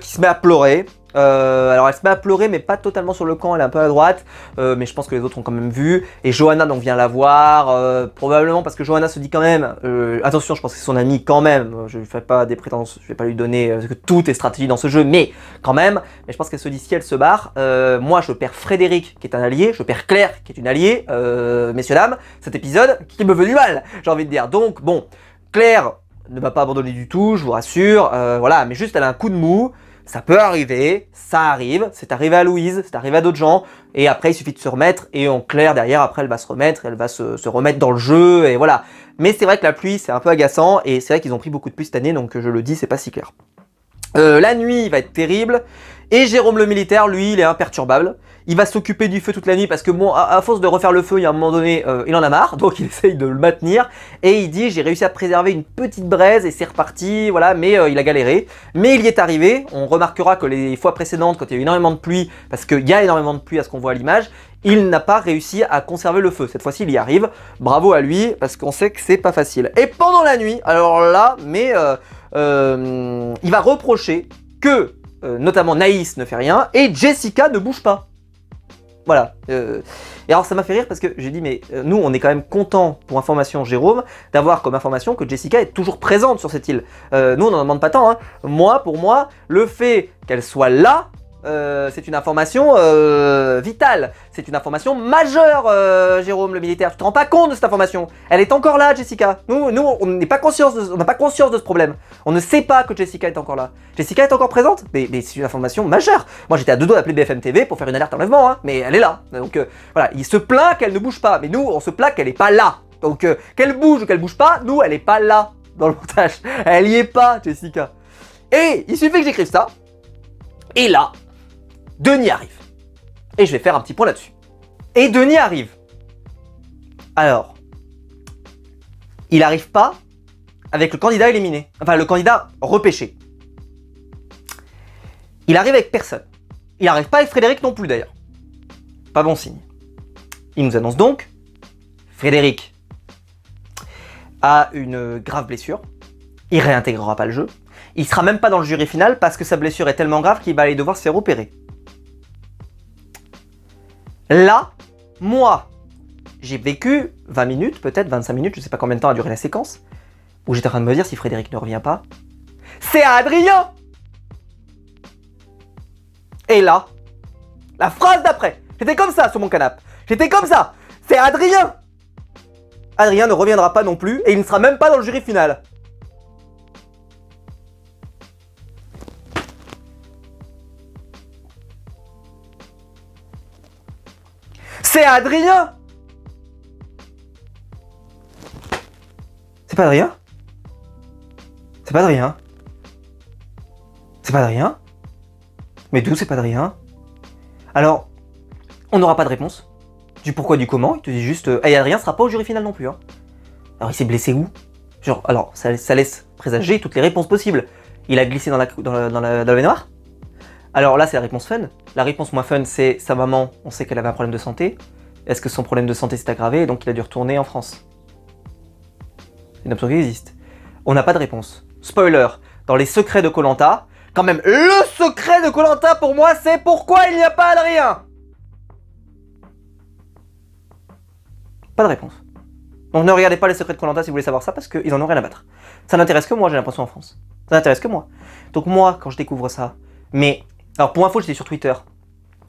qui se met à pleurer. Alors elle se met à pleurer, mais pas totalement sur le camp, elle est un peu à droite, mais je pense que les autres ont quand même vu. Et Johanna donc vient la voir, probablement parce que Johanna se dit quand même, attention, je pense que c'est son amie quand même, je ne fais pas des prétentions, je vais pas lui donner que tout est stratégie dans ce jeu, mais quand même, mais je pense qu'elle se dit si elle se barre, moi je perds Frédéric qui est un allié, je perds Claire qui est une alliée, messieurs dames, cet épisode qui me veut du mal, j'ai envie de dire. Donc bon, Claire ne va pas abandonner du tout, je vous rassure, voilà, mais juste elle a un coup de mou. Ça peut arriver, ça arrive, c'est arrivé à Louise, c'est arrivé à d'autres gens, et après il suffit de se remettre, et en clair derrière après elle va se remettre, elle va se remettre dans le jeu, et voilà. Mais c'est vrai que la pluie c'est un peu agaçant, et c'est vrai qu'ils ont pris beaucoup de pluie cette année, donc je le dis, c'est pas si clair. La nuit va être terrible, et Jérôme le militaire, lui, il est imperturbable. Il va s'occuper du feu toute la nuit parce que bon, à force de refaire le feu, il y a un moment donné, il en a marre, donc il essaye de le maintenir. Et il dit, j'ai réussi à préserver une petite braise et c'est reparti, voilà, mais il a galéré. Mais il y est arrivé, on remarquera que les fois précédentes, quand il y a eu énormément de pluie, parce qu'il y a énormément de pluie à ce qu'on voit à l'image, il n'a pas réussi à conserver le feu. Cette fois-ci, il y arrive, bravo à lui, parce qu'on sait que c'est pas facile. Et pendant la nuit, alors là, mais il va reprocher que, notamment Naïs ne fait rien, et Jessica ne bouge pas. Voilà. Et alors ça m'a fait rire parce que j'ai dit mais nous on est quand même content pour information Jérôme d'avoir comme information que Jessica est toujours présente sur cette île. Nous on n'en demande pas tant. Hein. Moi, pour moi, le fait qu'elle soit là, c'est une information vitale. C'est une information majeure, Jérôme le militaire. Tu te rends pas compte de cette information? Elle est encore là, Jessica. Nous on n'a pas conscience de ce problème. On ne sait pas que Jessica est encore là. Jessica est encore présente, mais c'est une information majeure. Moi j'étais à deux doigts d'appeler BFM TV pour faire une alerte enlèvement, hein, mais elle est là. Donc voilà, il se plaint qu'elle ne bouge pas, mais nous on se plaint qu'elle est pas là. Donc qu'elle bouge ou qu'elle bouge pas, nous elle est pas là dans le montage. Elle y est pas, Jessica. Et il suffit que j'écrive ça. Et là, Denis arrive. Et je vais faire un petit point là-dessus. Et Denis arrive. Alors, il n'arrive pas avec le candidat éliminé. Enfin, le candidat repêché. Il arrive avec personne. Il n'arrive pas avec Frédéric non plus d'ailleurs. Pas bon signe. Il nous annonce donc, Frédéric a une grave blessure. Il réintégrera pas le jeu. Il sera même pas dans le jury final parce que sa blessure est tellement grave qu'il va aller devoir se faire opérer. Là, moi, j'ai vécu 20 minutes, peut-être 25 minutes, je sais pas combien de temps a duré la séquence, où j'étais en train de me dire si Frédéric ne revient pas, c'est Adrien! Et là, la phrase d'après, j'étais comme ça sur mon canapé, j'étais comme ça, c'est Adrien! Adrien ne reviendra pas non plus et il ne sera même pas dans le jury final. C'est Adrien! C'est pas Adrien? C'est pas Adrien? C'est pas Adrien? Mais d'où c'est pas Adrien? Alors, on n'aura pas de réponse. Du pourquoi, du comment. Il te dit juste, hey, Adrien sera pas au jury final non plus. Hein. Alors il s'est blessé où? Genre, alors, ça laisse présager toutes les réponses possibles. Il a glissé dans la baignoire? Alors là, c'est la réponse fun. La réponse moins fun, c'est sa maman, on sait qu'elle avait un problème de santé. Est-ce que son problème de santé s'est aggravé et donc il a dû retourner en France? C'est une option qui existe. On n'a pas de réponse. Spoiler, dans les secrets de koh, quand même, le secret de koh pour moi, c'est pourquoi il n'y a pas Adrien. Pas de réponse. Donc ne regardez pas les secrets de koh si vous voulez savoir ça, parce qu'ils en ont rien à battre. Ça n'intéresse que moi, j'ai l'impression, en France. Ça n'intéresse que moi. Donc moi, quand je découvre ça, mais... Alors pour info, j'étais sur Twitter.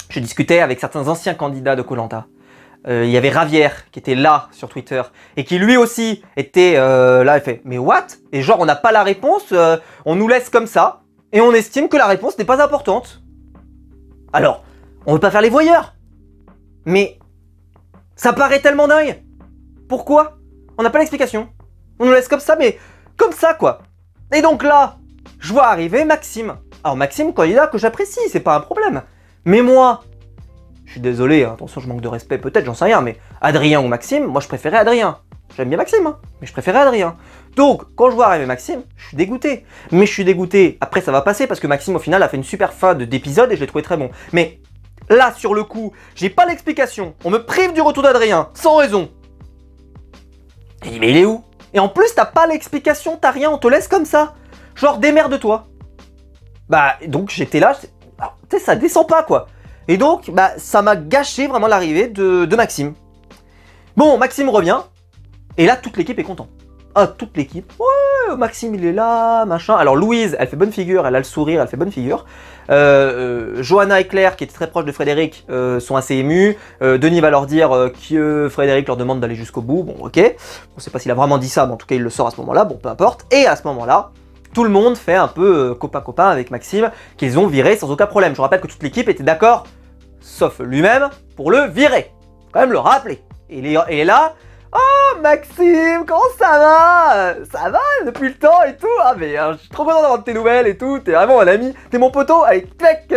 Je discutais avec certains anciens candidats de koh. Il y avait Ravière qui était là sur Twitter et qui lui aussi était là, il fait mais what? Et genre on n'a pas la réponse, on nous laisse comme ça et on estime que la réponse n'est pas importante. Alors, on veut pas faire les voyeurs, mais ça paraît tellement dingue. Pourquoi? On n'a pas l'explication. On nous laisse comme ça, mais comme ça quoi. Et donc là, je vois arriver Maxime. Alors Maxime, candidat que j'apprécie, c'est pas un problème. Mais moi, je suis désolé, hein, attention, je manque de respect peut-être, j'en sais rien, mais Adrien ou Maxime, moi je préférais Adrien. J'aime bien Maxime, hein, mais je préférais Adrien. Donc, quand je vois arriver Maxime, je suis dégoûté. Mais je suis dégoûté, après ça va passer, parce que Maxime au final a fait une super fin d'épisode et je l'ai trouvé très bon. Mais là, sur le coup, j'ai pas l'explication. On me prive du retour d'Adrien, sans raison. Et dit, mais il est où? Et en plus, t'as pas l'explication, t'as rien, on te laisse comme ça. Genre, démerde-toi. Bah, donc j'étais là, tu sais, ça descend pas quoi. Et donc, bah, ça m'a gâché vraiment l'arrivée de Maxime. Bon, Maxime revient, et là, toute l'équipe est contente. Ah, toute l'équipe. Ouais, Maxime, il est là, machin. Alors, Louise, elle fait bonne figure, elle a le sourire, elle fait bonne figure. Johanna et Claire, qui étaient très proches de Frédéric, sont assez émus. Denis va leur dire que Frédéric leur demande d'aller jusqu'au bout. Bon, ok. On sait pas s'il a vraiment dit ça, mais en tout cas, il le sort à ce moment-là. Bon, peu importe. Et à ce moment-là, tout le monde fait un peu copain-copain avec Maxime, qu'ils ont viré sans aucun problème. Je rappelle que toute l'équipe était d'accord, sauf lui-même, pour le virer. Faut quand même le rappeler. Et il est là, oh Maxime, comment ça va? Ça va depuis le temps et tout. Ah mais je suis trop content d'avoir de tes nouvelles et tout. T'es vraiment un ami, t'es mon poteau. Allez, check,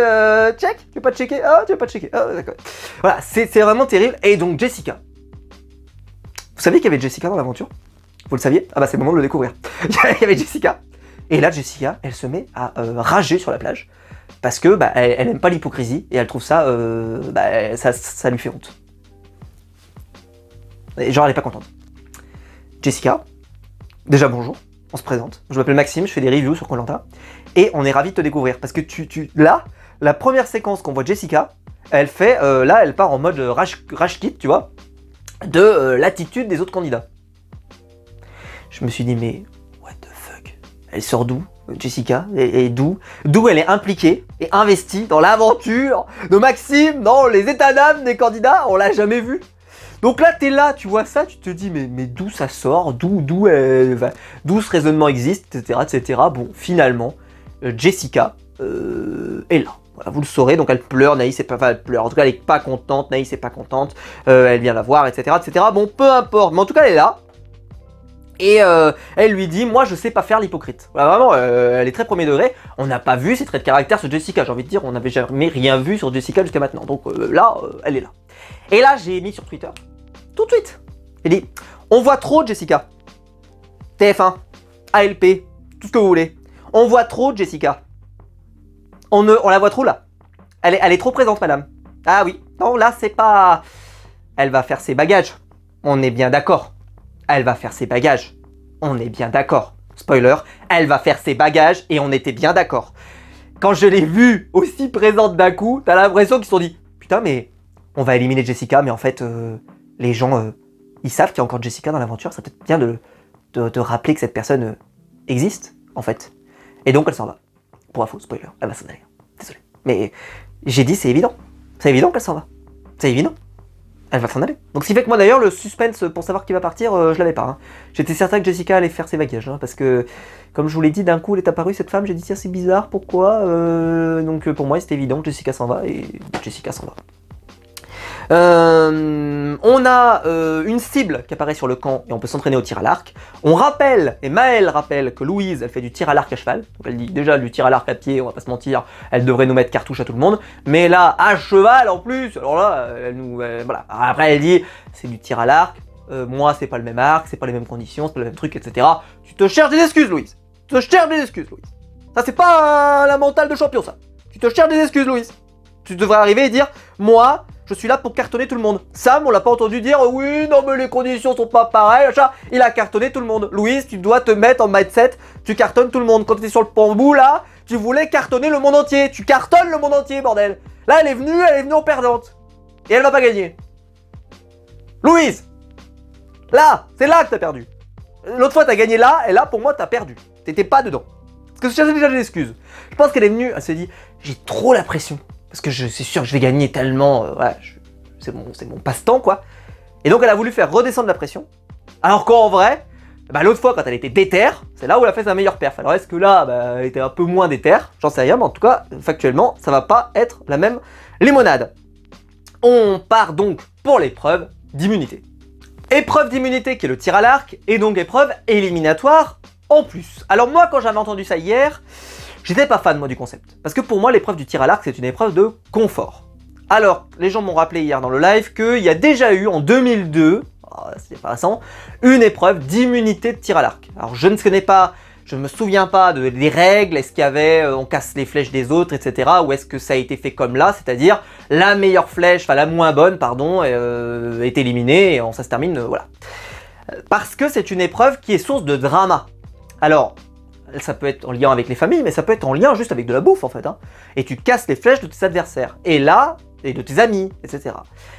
check. Tu veux pas checker? Ah, tu veux pas checker? Ah, d'accord. Voilà, c'est vraiment terrible. Et donc Jessica. Vous saviez qu'il y avait Jessica dans l'aventure? Vous le saviez? Ah bah c'est le moment de le découvrir. Il y avait Jessica. Et là, Jessica, elle se met à rager sur la plage parce que bah, elle aime pas l'hypocrisie et elle trouve ça, bah, ça lui fait honte. Et genre, elle est pas contente. Jessica, déjà bonjour, on se présente. Je m'appelle Maxime, je fais des reviews sur koh et on est ravis de te découvrir parce que là, la première séquence qu'on voit Jessica, elle fait, là, elle part en mode rage kit, tu vois, de l'attitude des autres candidats. Je me suis dit, mais what the fuck? Elle sort d'où, Jessica? Et d'où elle est impliquée et investie dans l'aventure de Maxime, dans les états d'âme des candidats? On l'a jamais vu. Donc là, t'es là, tu vois ça, tu te dis, mais d'où ça sort? D'où ce raisonnement existe, etc., etc. Bon, finalement, Jessica est là. Voilà, vous le saurez, donc elle pleure, Naïs est pas... Enfin, elle pleure, en tout cas, elle est pas contente, Naïs est pas contente, elle vient la voir, etc., etc. Bon, peu importe, mais en tout cas, elle est là. Et elle lui dit, moi je sais pas faire l'hypocrite. Voilà, vraiment, elle est très premier degré. On n'a pas vu ses traits de caractère sur Jessica, j'ai envie de dire, on n'avait jamais rien vu sur Jessica jusqu'à maintenant. Donc là, elle est là. Et là, j'ai mis sur Twitter, tout de suite, j'ai dit, on voit trop de Jessica. TF1, ALP, tout ce que vous voulez. On voit trop de Jessica. On la voit trop là. Elle est trop présente, madame. Ah oui, non, là, c'est pas... Elle va faire ses bagages. On est bien d'accord. Elle va faire ses bagages. On est bien d'accord. Spoiler, elle va faire ses bagages et on était bien d'accord. Quand je l'ai vue aussi présente d'un coup, t'as l'impression qu'ils se sont dit « Putain, mais on va éliminer Jessica, mais en fait, les gens, ils savent qu'il y a encore Jessica dans l'aventure. Ça peut être bien de rappeler que cette personne existe, en fait. » Et donc, elle s'en va. Pour info, spoiler, elle va s'en aller. Désolé. Mais j'ai dit, c'est évident. C'est évident qu'elle s'en va. C'est évident. Elle va s'en aller. Donc, ce qui fait que moi, d'ailleurs, le suspense pour savoir qui va partir, je l'avais pas. Hein. J'étais certain que Jessica allait faire ses bagages. Hein, parce que, comme je vous l'ai dit, d'un coup, elle est apparue, cette femme. J'ai dit, tiens, c'est bizarre, pourquoi Donc, pour moi, c'était évident que Jessica s'en va. Et Jessica s'en va. On a une cible qui apparaît sur le camp et on peut s'entraîner au tir à l'arc. On rappelle, et Maëlle rappelle que Louise, elle fait du tir à l'arc à cheval. Donc elle dit déjà du tir à l'arc à pied, on va pas se mentir, elle devrait nous mettre cartouche à tout le monde. Mais là, à cheval en plus, alors là, elle nous... voilà. Après elle dit, c'est du tir à l'arc, moi c'est pas le même arc, c'est pas les mêmes conditions, c'est pas le même truc, etc. Tu te cherches des excuses, Louise. Tu te cherches des excuses, Louise. Ça c'est pas la mentale de champion, ça. Tu te cherches des excuses, Louise. Tu devrais arriver et dire, moi... je suis là pour cartonner tout le monde. Sam, on l'a pas entendu dire « Oui, non mais les conditions sont pas pareilles. » Il a cartonné tout le monde. Louise, tu dois te mettre en mindset. Tu cartonnes tout le monde. Quand tu étais sur le bambou, là, tu voulais cartonner le monde entier. Tu cartonnes le monde entier, bordel. Là, elle est venue en perdante. Et elle va pas gagner. Louise, là, c'est là que t'as perdu. L'autre fois, t'as gagné là, et là, pour moi, t'as perdu. T'étais pas dedans. Parce que je cherchais déjà des excuses. Je pense qu'elle est venue, elle s'est dit « J'ai trop la pression. » Parce que c'est sûr que je vais gagner tellement, ouais, c'est mon passe-temps quoi. Et donc elle a voulu faire redescendre la pression. Alors qu'en vrai, bah, l'autre fois quand elle était déterre, c'est là où elle a fait sa meilleure perf. Alors est-ce que là, bah, elle était un peu moins déterre? J'en sais rien, mais en tout cas, factuellement, ça va pas être la même limonade. On part donc pour l'épreuve d'immunité. Épreuve d'immunité qui est le tir à l'arc, et donc épreuve éliminatoire en plus. Alors moi, quand j'avais entendu ça hier, j'étais pas fan moi du concept, parce que pour moi l'épreuve du tir à l'arc c'est une épreuve de confort. Alors, les gens m'ont rappelé hier dans le live qu'il y a déjà eu en 2002, c'est pas récent, une épreuve d'immunité de tir à l'arc. Alors je ne connais pas, je ne me souviens pas des règles, est-ce qu'il y avait on casse les flèches des autres, etc. Ou est-ce que ça a été fait comme là, c'est-à-dire la meilleure flèche, enfin la moins bonne, pardon, est éliminée et ça se termine, voilà. Parce que c'est une épreuve qui est source de drama. Alors, ça peut être en lien avec les familles, mais ça peut être en lien juste avec de la bouffe en fait. Hein. Et tu casses les flèches de tes adversaires. Et là, et de tes amis, etc.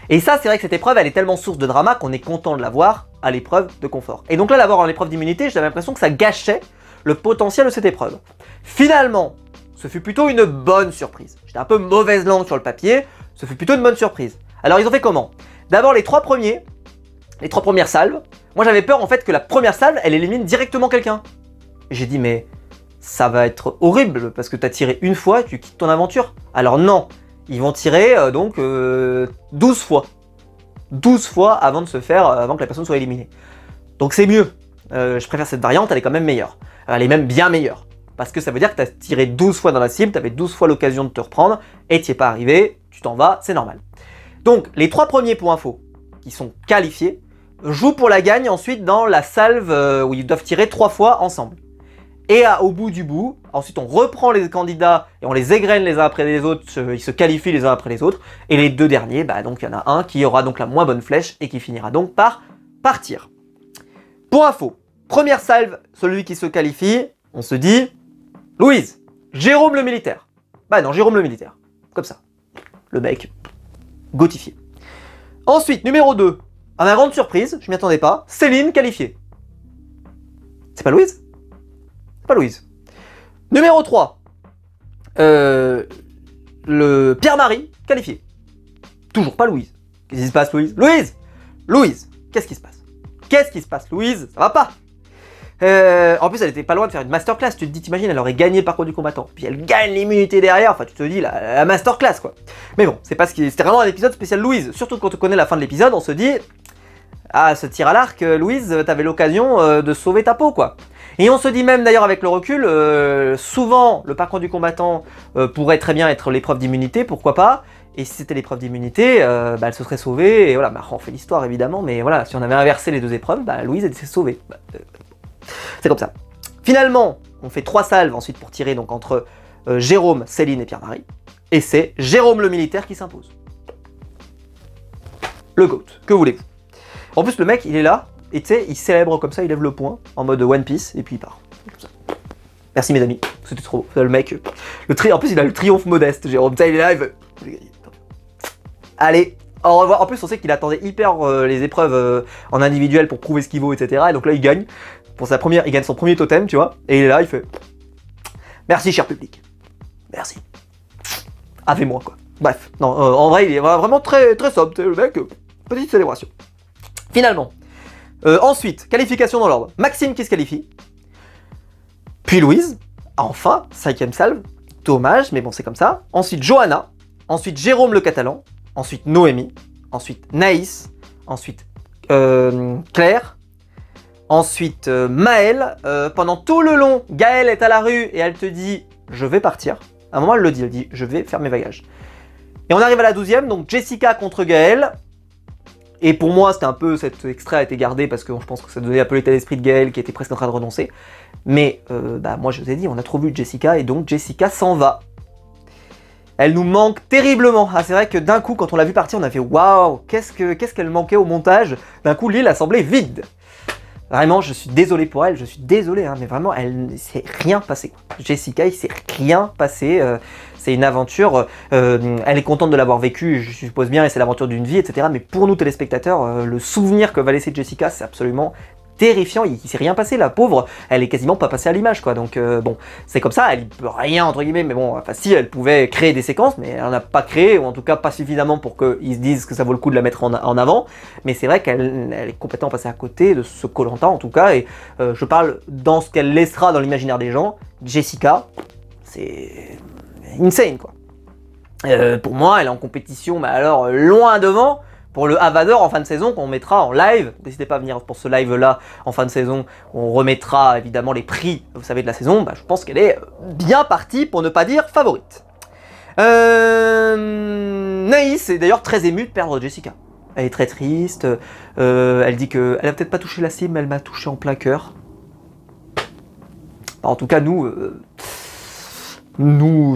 Et ça, c'est vrai que cette épreuve, elle est tellement source de drama qu'on est content de l'avoir à l'épreuve de confort. Et donc là, l'avoir en épreuve d'immunité, j'avais l'impression que ça gâchait le potentiel de cette épreuve. Finalement, ce fut plutôt une bonne surprise. J'étais un peu mauvaise langue sur le papier, ce fut plutôt une bonne surprise. Alors ils ont fait comment? D'abord les trois premières salves. Moi j'avais peur en fait que la première salve, elle élimine directement quelqu'un. J'ai dit mais ça va être horrible parce que tu as tiré une fois et tu quittes ton aventure. Alors non, ils vont tirer 12 fois. 12 fois avant que la personne soit éliminée. Donc c'est mieux. Je préfère cette variante, elle est quand même meilleure. Elle est même bien meilleure. Parce que ça veut dire que tu as tiré 12 fois dans la cible, tu avais 12 fois l'occasion de te reprendre et tu n'y es pas arrivé, tu t'en vas, c'est normal. Donc les trois premiers pour info qui sont qualifiés jouent pour la gagne ensuite dans la salve où ils doivent tirer 3 fois ensemble. Et au bout du bout, ensuite on reprend les candidats et on les égrène les uns après les autres, ils se qualifient les uns après les autres. Et les deux derniers, bah donc il y en a un qui aura donc la moins bonne flèche et qui finira donc par partir. Pour info, première salve, celui qui se qualifie, on se dit Louise, Jérôme le militaire. Bah non, Jérôme le militaire, comme ça. Le mec, gotifié. Ensuite, numéro 2, à ma grande surprise, je m'y attendais pas, Céline qualifiée. C'est pas Louise? Pas Louise. Numéro 3, le Pierre-Marie qualifié. Toujours pas Louise. Qu'est-ce qui se passe, Louise? Louise! Louise! Qu'est-ce qui se passe? Qu'est-ce qui se passe, Louise? Ça va pas! En plus, elle était pas loin de faire une masterclass. Tu te dis, t'imagines, elle aurait gagné le parcours du combattant. Puis elle gagne l'immunité derrière. Enfin, tu te dis, la masterclass, quoi. Mais bon, c'est pas ce qui... C'était vraiment un épisode spécial Louise. Surtout quand on connaît la fin de l'épisode, on se dit, ah, ce tir à l'arc, Louise, t'avais l'occasion de sauver ta peau, quoi. Et on se dit même d'ailleurs avec le recul, souvent le parcours du combattant pourrait très bien être l'épreuve d'immunité, pourquoi pas. Et si c'était l'épreuve d'immunité, elle se serait sauvée, et voilà, on fait l'histoire évidemment, mais voilà, si on avait inversé les deux épreuves, Louise elle s'est sauvée. C'est comme ça. Finalement, on fait 3 salves ensuite pour tirer donc entre Jérôme, Céline et Pierre-Marie, et c'est Jérôme le militaire qui s'impose. Le GOAT, que voulez-vous? En plus le mec il est là, et tu sais, il célèbre comme ça, il lève le poing, en mode One Piece, et puis il part. Comme ça. Merci mes amis, c'était trop beau. Le mec, en plus il a le triomphe modeste, Jérôme, ça il est là, il veut... Allez, au revoir. En plus on sait qu'il attendait hyper les épreuves en individuel pour prouver ce qu'il vaut, etc. Et donc là il gagne, il gagne son premier totem, tu vois, et il est là, il fait... Merci cher public, merci. Avez-moi quoi. Bref, non, en vrai il est vraiment très, très sobre, le mec, petite célébration. Finalement, ensuite, qualification dans l'ordre. Maxime qui se qualifie, puis Louise, enfin, 5e salve, dommage, mais bon c'est comme ça. Ensuite Johanna, ensuite Jérôme le Catalan, ensuite Noémie, ensuite Naïs, ensuite Claire, ensuite Maëlle. Pendant tout le long, Gaëlle est à la rue et elle te dit « je vais partir ». À un moment elle le dit, elle dit « je vais faire mes bagages ». Et on arrive à la 12e, donc Jessica contre Gaëlle. Et pour moi, c'était un peu, cet extrait a été gardé parce que je pense que ça donnait un peu l'état d'esprit de Gaëlle qui était presque en train de renoncer. Mais moi je vous ai dit, on a trop vu Jessica et donc Jessica s'en va. Elle nous manque terriblement. Ah, c'est vrai que d'un coup, quand on l'a vu partir, on a fait waouh, qu'est-ce qu'elle manquait au montage. D'un coup, l'île a semblé vide. Vraiment, je suis désolé pour elle, je suis désolé, hein, mais vraiment, elle ne s'est rien passé. Jessica, il s'est rien passé. C'est une aventure, elle est contente de l'avoir vécue, je suppose bien, et c'est l'aventure d'une vie, etc. Mais pour nous, téléspectateurs, le souvenir que va laisser Jessica, c'est absolument terrifiant. Il s'est rien passé, la pauvre, elle est quasiment pas passée à l'image, quoi. Donc bon, c'est comme ça, elle peut rien, entre guillemets, mais bon, enfin si, elle pouvait créer des séquences, mais elle en a pas créé, ou en tout cas pas suffisamment pour qu'ils se disent que ça vaut le coup de la mettre en avant. Mais c'est vrai qu'elle est complètement passée à côté de ce Koh-Lanta, en tout cas, et je parle dans ce qu'elle laissera dans l'imaginaire des gens. Jessica, c'est insane, quoi. Pour moi, elle est en compétition, mais alors loin devant, pour le Havador en fin de saison qu'on mettra en live. N'hésitez pas à venir pour ce live là en fin de saison. On remettra évidemment les prix, vous savez, de la saison. Je pense qu'elle est bien partie, pour ne pas dire favorite. Naïs est d'ailleurs très émue de perdre Jessica. Elle est très triste. Elle dit qu'elle a peut-être pas touché la cible, mais elle m'a touché en plein cœur. En tout cas, nous,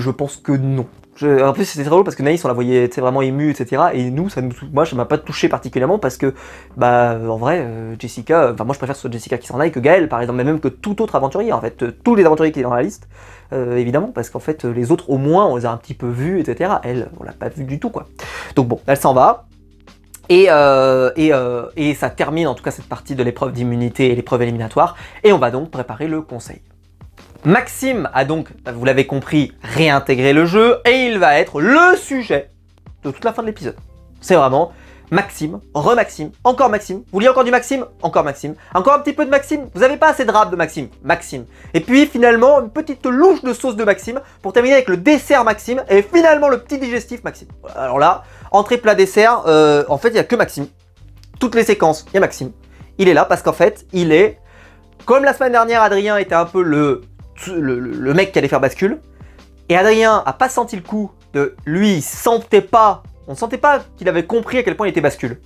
je pense que non. En plus c'était très drôle parce que Naïs on la voyait vraiment émue, etc. Et nous, moi ça m'a pas touché particulièrement parce que en vrai Jessica, moi je préfère que ce soit Jessica qui s'en aille que Gaëlle par exemple, mais même que tout autre aventurier en fait, tous les aventuriers qui sont dans la liste, évidemment, parce qu'en fait les autres au moins on les a un petit peu vus, etc. Elle, on l'a pas vue du tout, quoi. Donc bon, elle s'en va. Et ça termine en tout cas cette partie de l'épreuve d'immunité et l'épreuve éliminatoire, et on va donc préparer le conseil. Maxime a donc, vous l'avez compris, réintégré le jeu et il va être le sujet de toute la fin de l'épisode. C'est vraiment Maxime, re-Maxime, encore Maxime. Vous voulez encore du Maxime? Encore Maxime. Encore un petit peu de Maxime? Vous n'avez pas assez de rap de Maxime? Maxime. Et puis finalement, une petite louche de sauce de Maxime pour terminer avec le dessert Maxime et finalement le petit digestif Maxime. Alors là, entrée, plat, dessert, en fait il n'y a que Maxime. Toutes les séquences, il y a Maxime. Il est là parce qu'en fait, il est, comme la semaine dernière, Adrien était un peu le mec qui allait faire bascule, et Adrien a pas senti le coup de lui, on ne sentait pas qu'il avait compris à quel point il était bascule.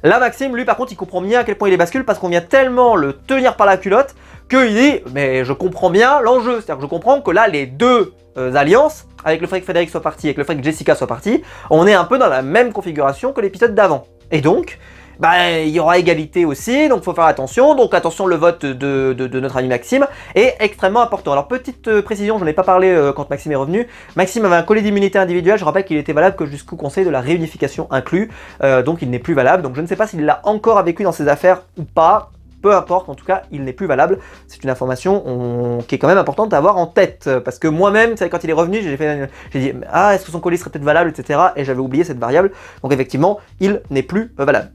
Là Maxime, lui par contre, il comprend bien à quel point il est bascule parce qu'on vient tellement le tenir par la culotte qu'il dit mais je comprends bien l'enjeu, c'est-à-dire que je comprends que là les deux alliances, avec le fait que Frédéric soit parti et avec le fait que Jessica soit partie, on est un peu dans la même configuration que l'épisode d'avant. Et donc, il y aura égalité aussi, donc il faut faire attention. Donc attention, le vote de notre ami Maxime est extrêmement important. Alors petite précision, je n'en ai pas parlé quand Maxime est revenu. Maxime avait un collier d'immunité individuel, je rappelle qu'il était valable que jusqu'au conseil de la réunification inclus, donc il n'est plus valable. Donc je ne sais pas s'il l'a encore vécu dans ses affaires ou pas. Peu importe, en tout cas, il n'est plus valable. C'est une information qui est quand même importante à avoir en tête. Parce que moi-même, quand il est revenu, j'ai dit « Ah, est-ce que son colis serait peut-être valable ?» etc. Et j'avais oublié cette variable. Donc effectivement, il n'est plus valable.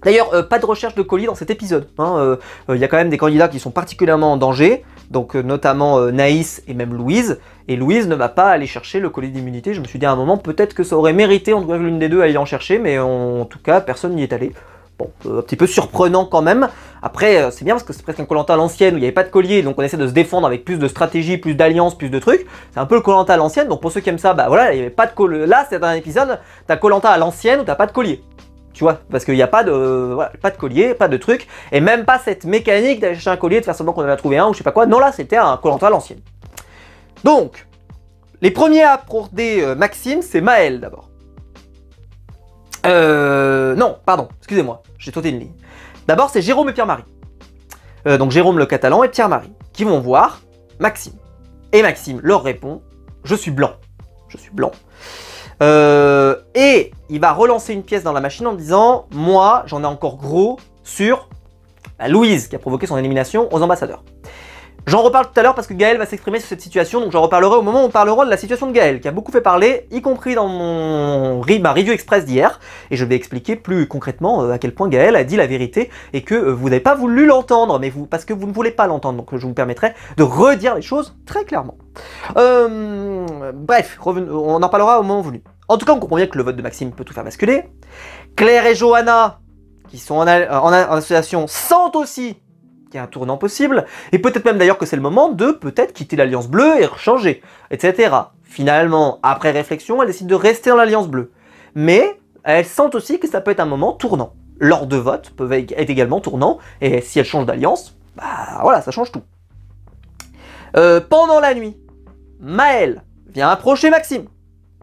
D'ailleurs, pas de recherche de colis dans cet épisode. Il y a quand même des candidats qui sont particulièrement en danger, donc notamment Naïs et même Louise. Et Louise ne va pas aller chercher le colis d'immunité. Je me suis dit à un moment, peut-être que ça aurait mérité, en tout cas l'une des deux, à aller en chercher, mais en tout cas, personne n'y est allé. Bon, un petit peu surprenant quand même. Après, c'est bien parce que c'est presque un Koh-Lanta à l'ancienne où il n'y avait pas de collier, donc on essaie de se défendre avec plus de stratégie, plus d'alliance, plus de trucs. C'est un peu le Koh-Lanta à l'ancienne, donc pour ceux qui aiment ça, bah voilà, il n'y avait pas de collier. Là, c'est un épisode, t'as Koh-Lanta à l'ancienne où t'as pas de collier. Tu vois, parce qu'il n'y a pas de, voilà, pas de collier, pas de truc, et même pas cette mécanique d'aller chercher un collier, de faire semblant qu'on en a trouvé un ou je sais pas quoi. Non, là, c'était un Koh-Lanta à l'ancienne. Donc, les premiers à aborder Maxime, c'est Maël d'abord. Non, pardon, excusez-moi, j'ai sauté une ligne. D'abord, c'est Jérôme et Pierre-Marie. Donc Jérôme le Catalan et Pierre-Marie, qui vont voir Maxime. Et Maxime leur répond, je suis blanc. Je suis blanc. Et il va relancer une pièce dans la machine en disant, moi, j'en ai encore gros sur Louise, qui a provoqué son élimination aux ambassadeurs. J'en reparle tout à l'heure parce que Gaël va s'exprimer sur cette situation, donc j'en reparlerai au moment où on parlera de la situation de Gaël, qui a beaucoup fait parler, y compris dans ma review express d'hier, et je vais expliquer plus concrètement à quel point Gaël a dit la vérité, et que vous n'avez pas voulu l'entendre, mais parce que vous ne voulez pas l'entendre, donc je vous permettrai de redire les choses très clairement. Bref, on en parlera au moment venu. En tout cas, on comprend bien que le vote de Maxime peut tout faire basculer. Claire et Johanna, qui sont en association, sentent aussi qu'il y a un tournant possible, et peut-être même d'ailleurs que c'est le moment de peut-être quitter l'Alliance Bleue et rechanger, etc. Finalement, après réflexion, elles décident de rester dans l'Alliance Bleue. Mais elles sentent aussi que ça peut être un moment tournant. Lors de votes peuvent être également tournants, et si elles changent d'alliance, bah voilà, ça change tout. Pendant la nuit, Maël vient approcher Maxime,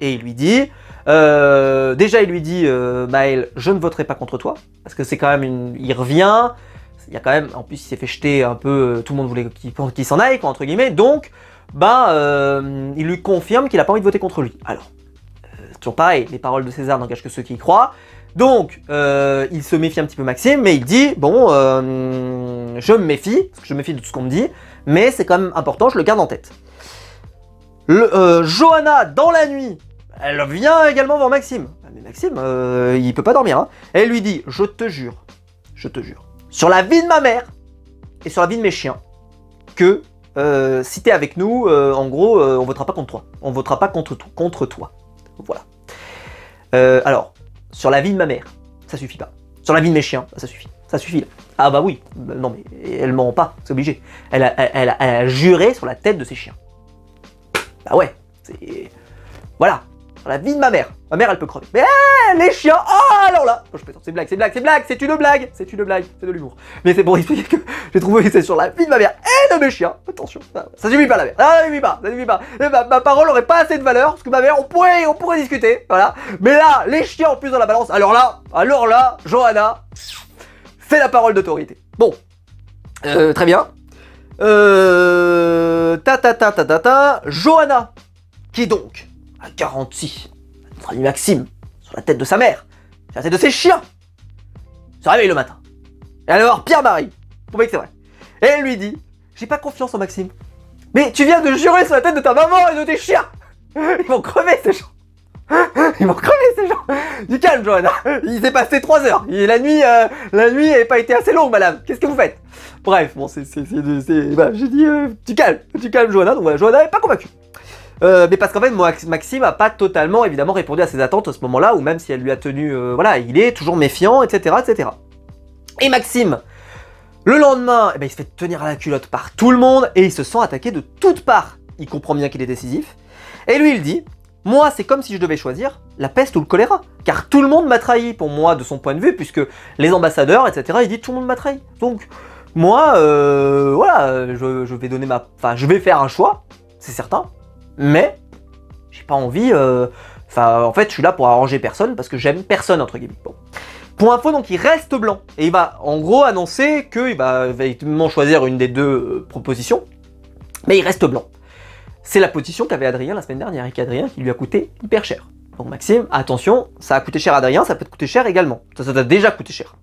et il lui dit... déjà il lui dit Maël, je ne voterai pas contre toi, parce que c'est quand même une... Il revient... Il y a quand même, en plus il s'est fait jeter un peu, tout le monde voulait qu'il s'en aille, quoi, entre guillemets, donc, il lui confirme qu'il n'a pas envie de voter contre lui. Alors, c'est toujours pareil, les paroles de César n'engagent que ceux qui y croient, donc, il se méfie un petit peu Maxime, mais il dit, bon, je me méfie, parce que je me méfie de tout ce qu'on me dit, mais c'est quand même important, je le garde en tête. Johanna, dans la nuit, elle vient également voir Maxime. Mais Maxime, il peut pas dormir, hein. Elle lui dit, je te jure, sur la vie de ma mère et sur la vie de mes chiens, que si t'es avec nous, en gros, on votera pas contre toi. On votera pas contre toi. Voilà. Alors, sur la vie de ma mère, ça suffit pas. Sur la vie de mes chiens, ça suffit. Ça suffit là. Ah bah oui, non mais elle ment pas, c'est obligé. Elle a juré sur la tête de ses chiens. Bah ouais, c'est... Voilà. Sur la vie de ma mère. Ma mère, elle peut crever. Mais les chiens, oh alors là, oh, c'est blague, c'est une blague, c'est de l'humour. Mais c'est pour expliquer que j'ai trouvé que c'est sur la vie de ma mère et de mes chiens. Attention, ça suffit pas la mère. Ça suffit pas. Ma parole aurait pas assez de valeur, parce que ma mère, on pourrait discuter, voilà. Mais là, les chiens en plus dans la balance, alors là, Johanna, c'est la parole d'autorité. Bon, très bien. Johanna, qui donc a garanti à notre ami Maxime sur la tête de sa mère, sur la tête de ses chiens, se réveille le matin. Et allait voir Pierre-Marie, pour que c'est vrai. Et elle lui dit, j'ai pas confiance en Maxime. Mais tu viens de jurer sur la tête de ta maman et de tes chiens. Ils vont crever ces gens. Du calme, Johanna. Il s'est passé 3 heures. Et la nuit n'a pas été assez longue, madame. Qu'est-ce que vous faites? Bref, bon, bah, j'ai dit, tu calmes, Johanna. Donc voilà, Johanna n'est pas convaincue. Mais parce qu'en fait, Maxime n'a pas totalement, évidemment, répondu à ses attentes à ce moment-là, ou même si elle lui a tenu, voilà, il est toujours méfiant, etc., etc. Et Maxime, le lendemain, eh ben, il se fait tenir à la culotte par tout le monde, et il se sent attaqué de toutes parts. Il comprend bien qu'il est décisif. Et lui, il dit, moi, c'est comme si je devais choisir la peste ou le choléra. Car tout le monde m'a trahi, pour moi, de son point de vue, puisque les ambassadeurs, etc., il dit, tout le monde m'a trahi. Donc, moi, voilà, je vais donner enfin, je vais faire un choix, c'est certain. Mais j'ai pas envie, en fait je suis là pour arranger personne parce que j'aime personne entre guillemets. Bon. Pour info donc il reste blanc et il va en gros annoncer qu'il va effectivement choisir une des deux propositions, mais il reste blanc. C'est la position qu'avait Adrien la semaine dernière et qu'Adrien qui lui a coûté hyper cher. Donc Maxime, attention, ça a coûté cher à Adrien, ça peut te coûter cher également. Ça t'a déjà coûté cher.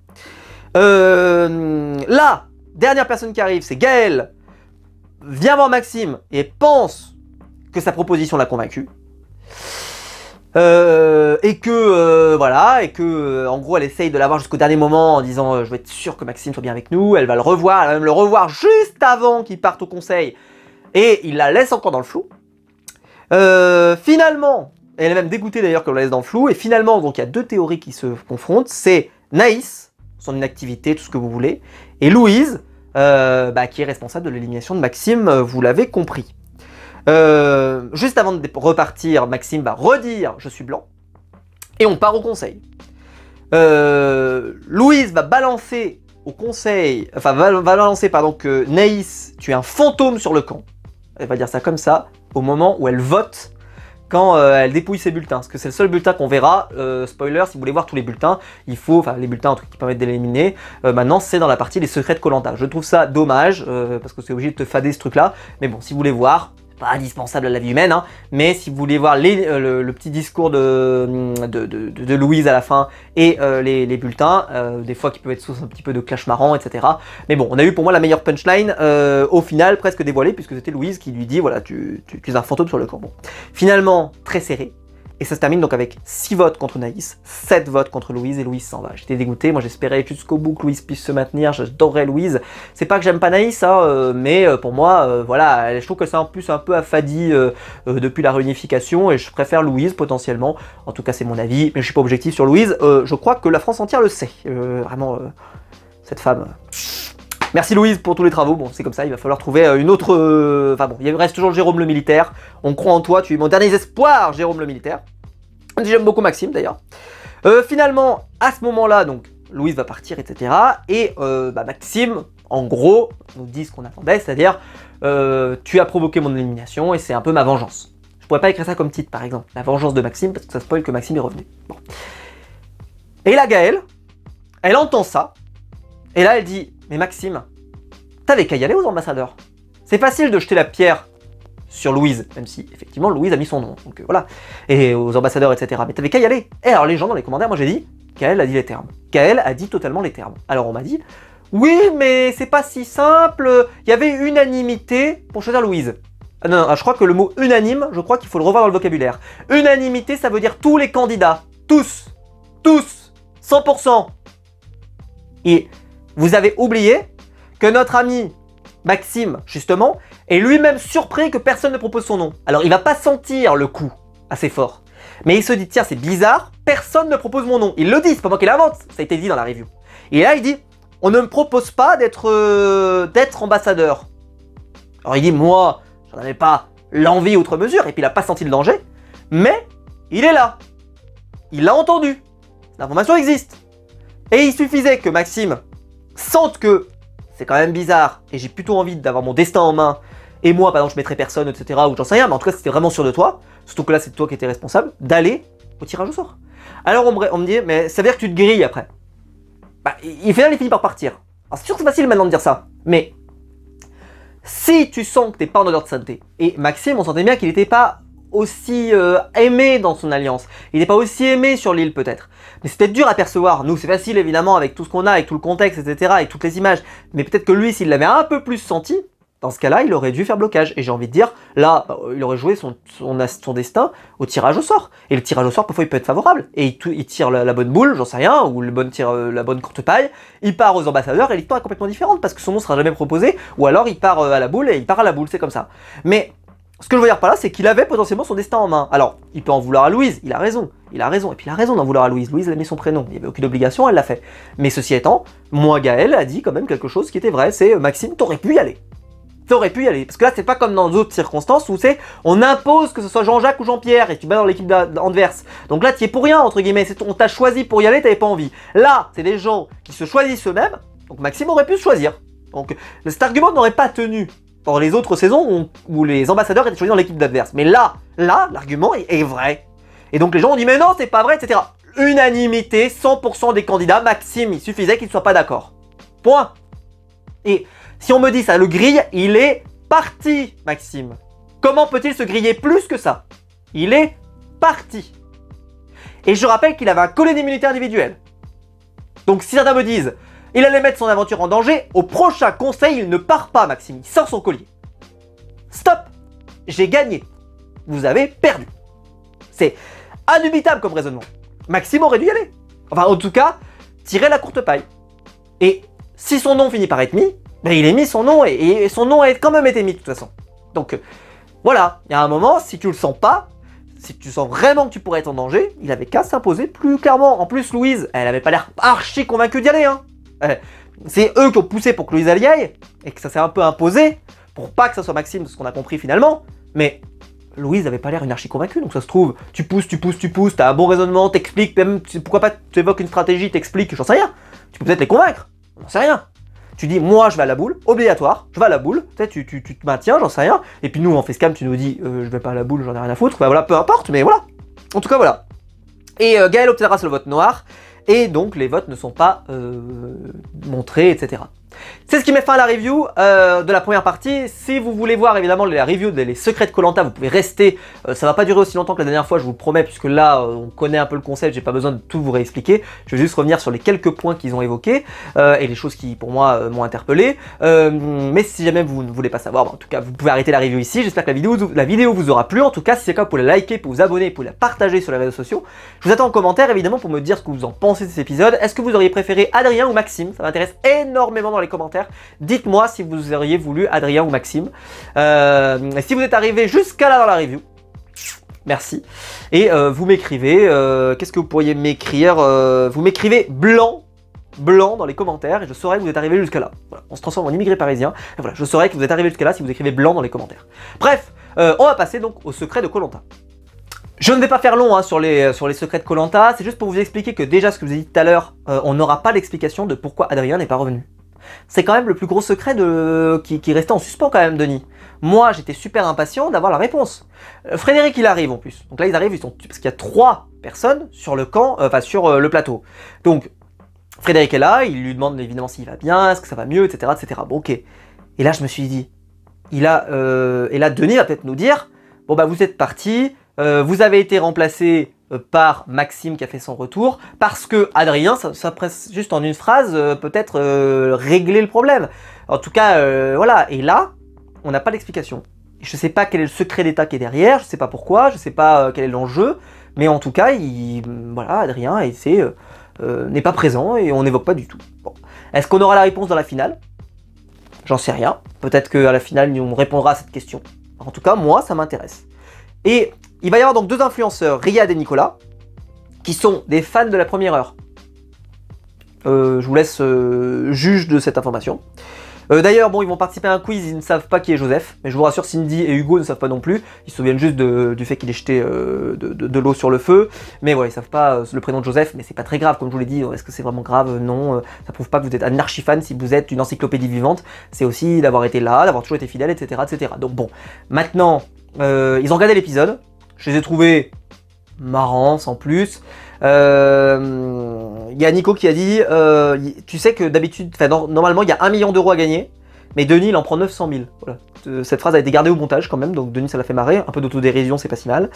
La dernière personne qui arrive, c'est Gaël, vient voir Maxime et pense que sa proposition l'a convaincu. Et que en gros elle essaye de l'avoir jusqu'au dernier moment en disant je veux être sûr que Maxime soit bien avec nous, elle va le revoir, elle va même le revoir juste avant qu'il parte au conseil et il la laisse encore dans le flou. Finalement, elle est même dégoûtée d'ailleurs qu'on la laisse dans le flou, et finalement donc il y a deux théories qui se confrontent, c'est Naïs son inactivité, tout ce que vous voulez. Et Louise, qui est responsable de l'élimination de Maxime, vous l'avez compris. Juste avant de repartir, Maxime va redire « je suis blanc ». Et on part au conseil. Louise va balancer au conseil, enfin va balancer pardon que Naïs, tu es un fantôme sur le camp. Elle va dire ça comme ça au moment où elle vote, quand elle dépouille ses bulletins. Parce que c'est le seul bulletin qu'on verra. Spoiler, si vous voulez voir tous les bulletins, il faut, enfin les bulletins, un truc qui permettent d'éliminer. Maintenant, c'est dans la partie des secrets de Koh-Lanta. Je trouve ça dommage, parce que c'est obligé de te fader ce truc-là. Mais bon, si vous voulez voir, pas indispensable à la vie humaine, hein, mais si vous voulez voir le petit discours de Louise à la fin et les bulletins, des fois qui peuvent être source un petit peu de clash marrant, etc. Mais bon, on a eu pour moi la meilleure punchline au final, presque dévoilée, puisque c'était Louise qui lui dit voilà, tu es un fantôme sur le camp. Bon. Finalement, très serré. Et ça se termine donc avec 6 votes contre Naïs, 7 votes contre Louise, et Louise s'en va. J'étais dégoûté, moi j'espérais jusqu'au bout que Louise puisse se maintenir, j'adorerais Louise. C'est pas que j'aime pas Naïs, hein, mais pour moi, voilà, je trouve que c'est en plus un peu affadi depuis la réunification, et je préfère Louise potentiellement. En tout cas c'est mon avis, mais je suis pas objectif sur Louise. Je crois que la France entière le sait, vraiment, cette femme... Merci Louise pour tous les travaux, bon c'est comme ça, il va falloir trouver une autre... Enfin bon, il reste toujours Jérôme le militaire, on croit en toi, tu es mon dernier espoir Jérôme le militaire. J'aime beaucoup Maxime d'ailleurs. Finalement, à ce moment-là, donc Louise va partir, etc. Et Maxime, en gros, nous dit ce qu'on attendait, c'est-à-dire tu as provoqué mon élimination et c'est un peu ma vengeance. Je pourrais pas écrire ça comme titre par exemple, la vengeance de Maxime, parce que ça spoil que Maxime est revenu. Bon. Et là Gaëlle, elle entend ça, et là elle dit... Mais Maxime, t'avais qu'à y aller aux ambassadeurs. C'est facile de jeter la pierre sur Louise, même si effectivement Louise a mis son nom, donc voilà, et aux ambassadeurs, etc. Mais t'avais qu'à y aller. Et alors les gens dans les commentaires, moi j'ai dit, Gaëlle a dit les termes. Gaëlle a dit totalement les termes. Alors on m'a dit, oui mais c'est pas si simple, il y avait unanimité pour choisir Louise. Non, je crois que le mot unanime, je crois qu'il faut le revoir dans le vocabulaire. Unanimité, ça veut dire tous les candidats, tous, 100%. Et... vous avez oublié que notre ami Maxime, justement, est lui-même surpris que personne ne propose son nom. Alors il va pas sentir le coup assez fort. Mais il se dit, tiens c'est bizarre, personne ne propose mon nom. Il le dit, c'est pas moi qui l'invente, ça a été dit dans la review. Et là il dit, on ne me propose pas d'être ambassadeur. Alors il dit, moi, j'en avais pas l'envie outre mesure, et puis il a pas senti le danger. Mais, il est là. Il l'a entendu. L'information existe. Et il suffisait que Maxime sente que c'est quand même bizarre et j'ai plutôt envie d'avoir mon destin en main et moi par exemple je mettrais personne etc ou j'en sais rien mais en tout cas c'était vraiment sûr de toi, surtout que là c'est toi qui étais responsable d'aller au tirage au sort. Alors on me dit mais ça veut dire que tu te grilles après. Bah il finit par partir. Alors c'est sûr que c'est facile maintenant de dire ça mais si tu sens que t'es pas en odeur de sainteté, et Maxime on sentait bien qu'il n'était pas aussi aimé dans son alliance, il n'est pas aussi aimé sur l'île peut-être, mais c'est peut-être dur à percevoir, nous c'est facile évidemment avec tout ce qu'on a, avec tout le contexte etc, avec toutes les images, mais peut-être que lui s'il l'avait un peu plus senti, dans ce cas-là il aurait dû faire blocage, et j'ai envie de dire, là il aurait joué son destin au tirage au sort, et le tirage au sort parfois il peut être favorable, et il tire la bonne boule, j'en sais rien, ou la bonne courte paille, il part aux ambassadeurs et l'histoire est complètement différente, parce que son nom sera jamais proposé, ou alors il part à la boule et il part à la boule, c'est comme ça. Mais ce que je veux dire par là, c'est qu'il avait potentiellement son destin en main. Alors, il peut en vouloir à Louise, il a raison, et puis il a raison d'en vouloir à Louise. Louise, elle a mis son prénom, il n'y avait aucune obligation, elle l'a fait. Mais ceci étant, moi, Gaëlle a dit quand même quelque chose qui était vrai, c'est Maxime, t'aurais pu y aller. T'aurais pu y aller. Parce que là, c'est pas comme dans d'autres circonstances où c'est, on impose que ce soit Jean-Jacques ou Jean-Pierre, et tu vas dans l'équipe d'Anvers. Donc là, tu es pour rien, entre guillemets, on t'a choisi pour y aller, t'avais pas envie. Là, c'est des gens qui se choisissent eux-mêmes, donc Maxime aurait pu se choisir. Donc, cet argument n'aurait pas tenu dans les autres saisons où les ambassadeurs étaient choisis dans l'équipe d'adverse. Mais là, l'argument est vrai. Et donc les gens ont dit mais non, c'est pas vrai, etc. Unanimité, 100% des candidats, Maxime, il suffisait qu'il ne soit pas d'accord. Point. Et si on me dit ça le grille, il est parti, Maxime. Comment peut-il se griller plus que ça? Il est parti. Et je rappelle qu'il avait un collet d'immunité individuelle. Donc si certains me disent il allait mettre son aventure en danger, au prochain conseil, il ne part pas, Maxime. Il sort son collier. Stop! J'ai gagné. Vous avez perdu. C'est indubitable comme raisonnement. Maxime aurait dû y aller. Enfin, en tout cas, tirer la courte paille. Et si son nom finit par être mis, ben il est mis son nom et son nom a quand même été mis de toute façon. Donc, voilà. Il y a un moment, si tu le sens pas, si tu sens vraiment que tu pourrais être en danger, il avait qu'à s'imposer plus clairement. En plus, Louise, elle avait pas l'air archi convaincue d'y aller, hein. C'est eux qui ont poussé pour que Louise y aille, et que ça s'est un peu imposé, pour pas que ça soit Maxime, ce qu'on a compris finalement, mais Louise n'avait pas l'air une archi convaincue, donc ça se trouve, tu pousses, t'as un bon raisonnement, t'expliques, même, pourquoi pas, tu évoques une stratégie, t'expliques, j'en sais rien. Tu peux peut-être les convaincre, j'en sais rien. Tu dis, moi je vais à la boule, obligatoire, je vais à la boule, peut-être tu te maintiens, j'en sais rien. Et puis nous, en facecam, tu nous dis, je vais pas à la boule, j'en ai rien à foutre, bah voilà, peu importe, mais voilà. En tout cas, voilà. Et Gaël obtiendra le vote noir, et donc les votes ne sont pas montrés, etc. C'est ce qui met fin à la review de la première partie. Si vous voulez voir évidemment la review des secrets de Koh-Lanta, vous pouvez rester. Ça va pas durer aussi longtemps que la dernière fois, je vous le promets, puisque là on connaît un peu le concept, j'ai pas besoin de tout vous réexpliquer. Je vais juste revenir sur les quelques points qu'ils ont évoqués et les choses qui pour moi m'ont interpellé. Mais si jamais vous ne voulez pas savoir, en tout cas vous pouvez arrêter la review ici. J'espère que la vidéo vous aura plu. En tout cas, si c'est le cas, vous pouvez la liker, vous pouvez vous abonner, vous pouvez la partager sur les réseaux sociaux. Je vous attends en commentaire évidemment pour me dire ce que vous en pensez de cet épisode. Est-ce que vous auriez préféré Adrien ou Maxime? Ça m'intéresse énormément dans les commentaires. Dites-moi si vous auriez voulu Adrien ou Maxime. Et si vous êtes arrivé jusqu'à là dans la review, merci. Et vous m'écrivez, qu'est-ce que vous pourriez m'écrire? Vous m'écrivez blanc dans les commentaires et je saurai que vous êtes arrivé jusqu'à là. Voilà, on se transforme en immigré parisien. Et voilà, je saurai que vous êtes arrivé jusqu'à là si vous écrivez blanc dans les commentaires. Bref, on va passer donc au secret de Koh-Lanta. Je ne vais pas faire long hein, sur les secrets de Koh-Lanta, c'est juste pour vous expliquer que déjà ce que je vous ai dit tout à l'heure, on n'aura pas l'explication de pourquoi Adrien n'est pas revenu. C'est quand même le plus gros secret qui restait en suspens quand même, Denis. Moi, j'étais super impatient d'avoir la réponse. Frédéric, il arrive en plus. Donc là, ils arrivent, parce qu'il y a 3 personnes sur le camp, sur le plateau. Donc, Frédéric est là, il lui demande évidemment s'il va bien, est-ce que ça va mieux, etc., etc. Bon, ok. Et là, je me suis dit, et là, Denis va peut-être nous dire, bon bah vous êtes parti, vous avez été remplacé par Maxime qui a fait son retour, parce que Adrien, ça presse juste en une phrase, peut-être régler le problème. En tout cas, voilà. Et là, on n'a pas d'explication. Je sais pas quel est le secret d'État qui est derrière, je sais pas pourquoi, je sais pas quel est l'enjeu, mais en tout cas, voilà, Adrien n'est pas présent et on n'évoque pas du tout. Bon. Est-ce qu'on aura la réponse dans la finale? J'en sais rien. Peut-être qu'à la finale, on répondra à cette question. En tout cas, moi, ça m'intéresse. Et il va y avoir donc 2 influenceurs, Riyad et Nicolas, qui sont des fans de la première heure. Je vous laisse juge de cette information. D'ailleurs, bon, ils vont participer à un quiz, ils ne savent pas qui est Joseph, mais je vous rassure, Cindy et Hugo ne savent pas non plus. Ils se souviennent juste du fait qu'il ait jeté de l'eau sur le feu. Mais voilà, ils savent pas le prénom de Joseph, mais c'est pas très grave, comme je vous l'ai dit. Est-ce que c'est vraiment grave? Non, ça prouve pas que vous êtes un archi-fan si vous êtes une encyclopédie vivante. C'est aussi d'avoir été là, d'avoir toujours été fidèle, etc., etc. Donc bon, maintenant, ils ont regardé l'épisode. Je les ai trouvés marrants, sans plus. Il y a Nico qui a dit, tu sais que d'habitude, normalement il y a 1 million d'euros à gagner, mais Denis il en prend 900 000. Voilà. Cette phrase a été gardée au montage quand même, donc Denis ça l'a fait marrer, un peu d'autodérision c'est pas si mal.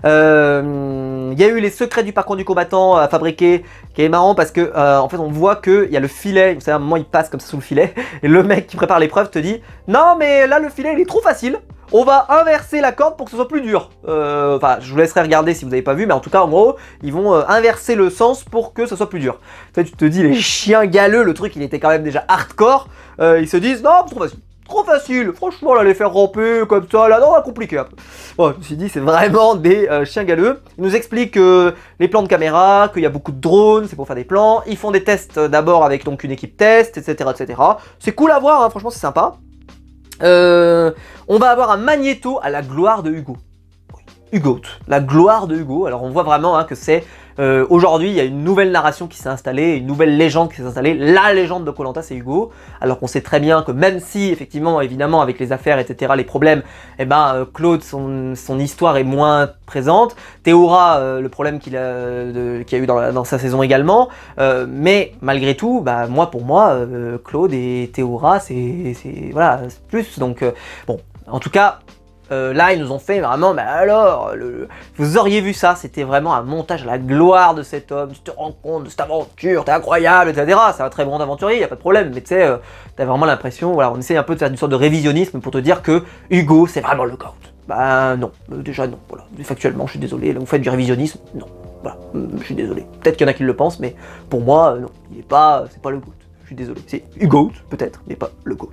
Il y a eu les secrets du parcours du combattant à fabriquer, qui est marrant parce que en fait on voit qu'il y a le filet, vous savez à un moment il passe comme ça sous le filet, et le mec qui prépare l'épreuve te dit, non mais là le filet il est trop facile. On va inverser la corde pour que ce soit plus dur. Enfin, je vous laisserai regarder si vous n'avez pas vu, mais en tout cas, en gros, ils vont inverser le sens pour que ce soit plus dur. Tu te dis, les chiens galeux, le truc, il était quand même déjà hardcore. Ils se disent, non, c'est trop facile. Trop facile. Franchement, là, les faire ramper comme ça, là, non, compliqué un peu. Bon, je me suis dit, c'est vraiment des chiens galeux. Ils nous expliquent les plans de caméra, qu'il y a beaucoup de drones, c'est pour faire des plans. Ils font des tests d'abord avec donc une équipe test, etc., etc. C'est cool à voir, hein, franchement, c'est sympa. On va avoir un magnéto à la gloire de Hugo. Hugo, la gloire de Hugo. Alors on voit vraiment hein, que c'est aujourd'hui il y a une nouvelle narration qui s'est installée, une nouvelle légende qui s'est installée. La légende de Koh-Lanta c'est Hugo. Alors qu'on sait très bien que même si effectivement évidemment avec les affaires etc les problèmes, eh ben Claude son histoire est moins présente. Théora le problème qu'il a eu dans sa saison également. Mais malgré tout, bah pour moi Claude et Théora c'est voilà plus donc bon en tout cas. Là, ils nous ont fait vraiment, mais alors, vous auriez vu ça, c'était vraiment un montage à la gloire de cet homme, tu te rends compte de cette aventure, t'es incroyable, etc. C'est un très bon aventurier, y a pas de problème, mais tu sais, t'as vraiment l'impression, voilà, on essaie un peu de faire une sorte de révisionnisme pour te dire que Hugo, c'est vraiment le GOAT. Bah non, déjà non, voilà, factuellement, je suis désolé, là, vous faites du révisionnisme, non, voilà, je suis désolé. Peut-être qu'il y en a qui le pensent, mais pour moi, non, c'est pas le GOAT, je suis désolé. C'est Hugo, peut-être, mais pas le GOAT.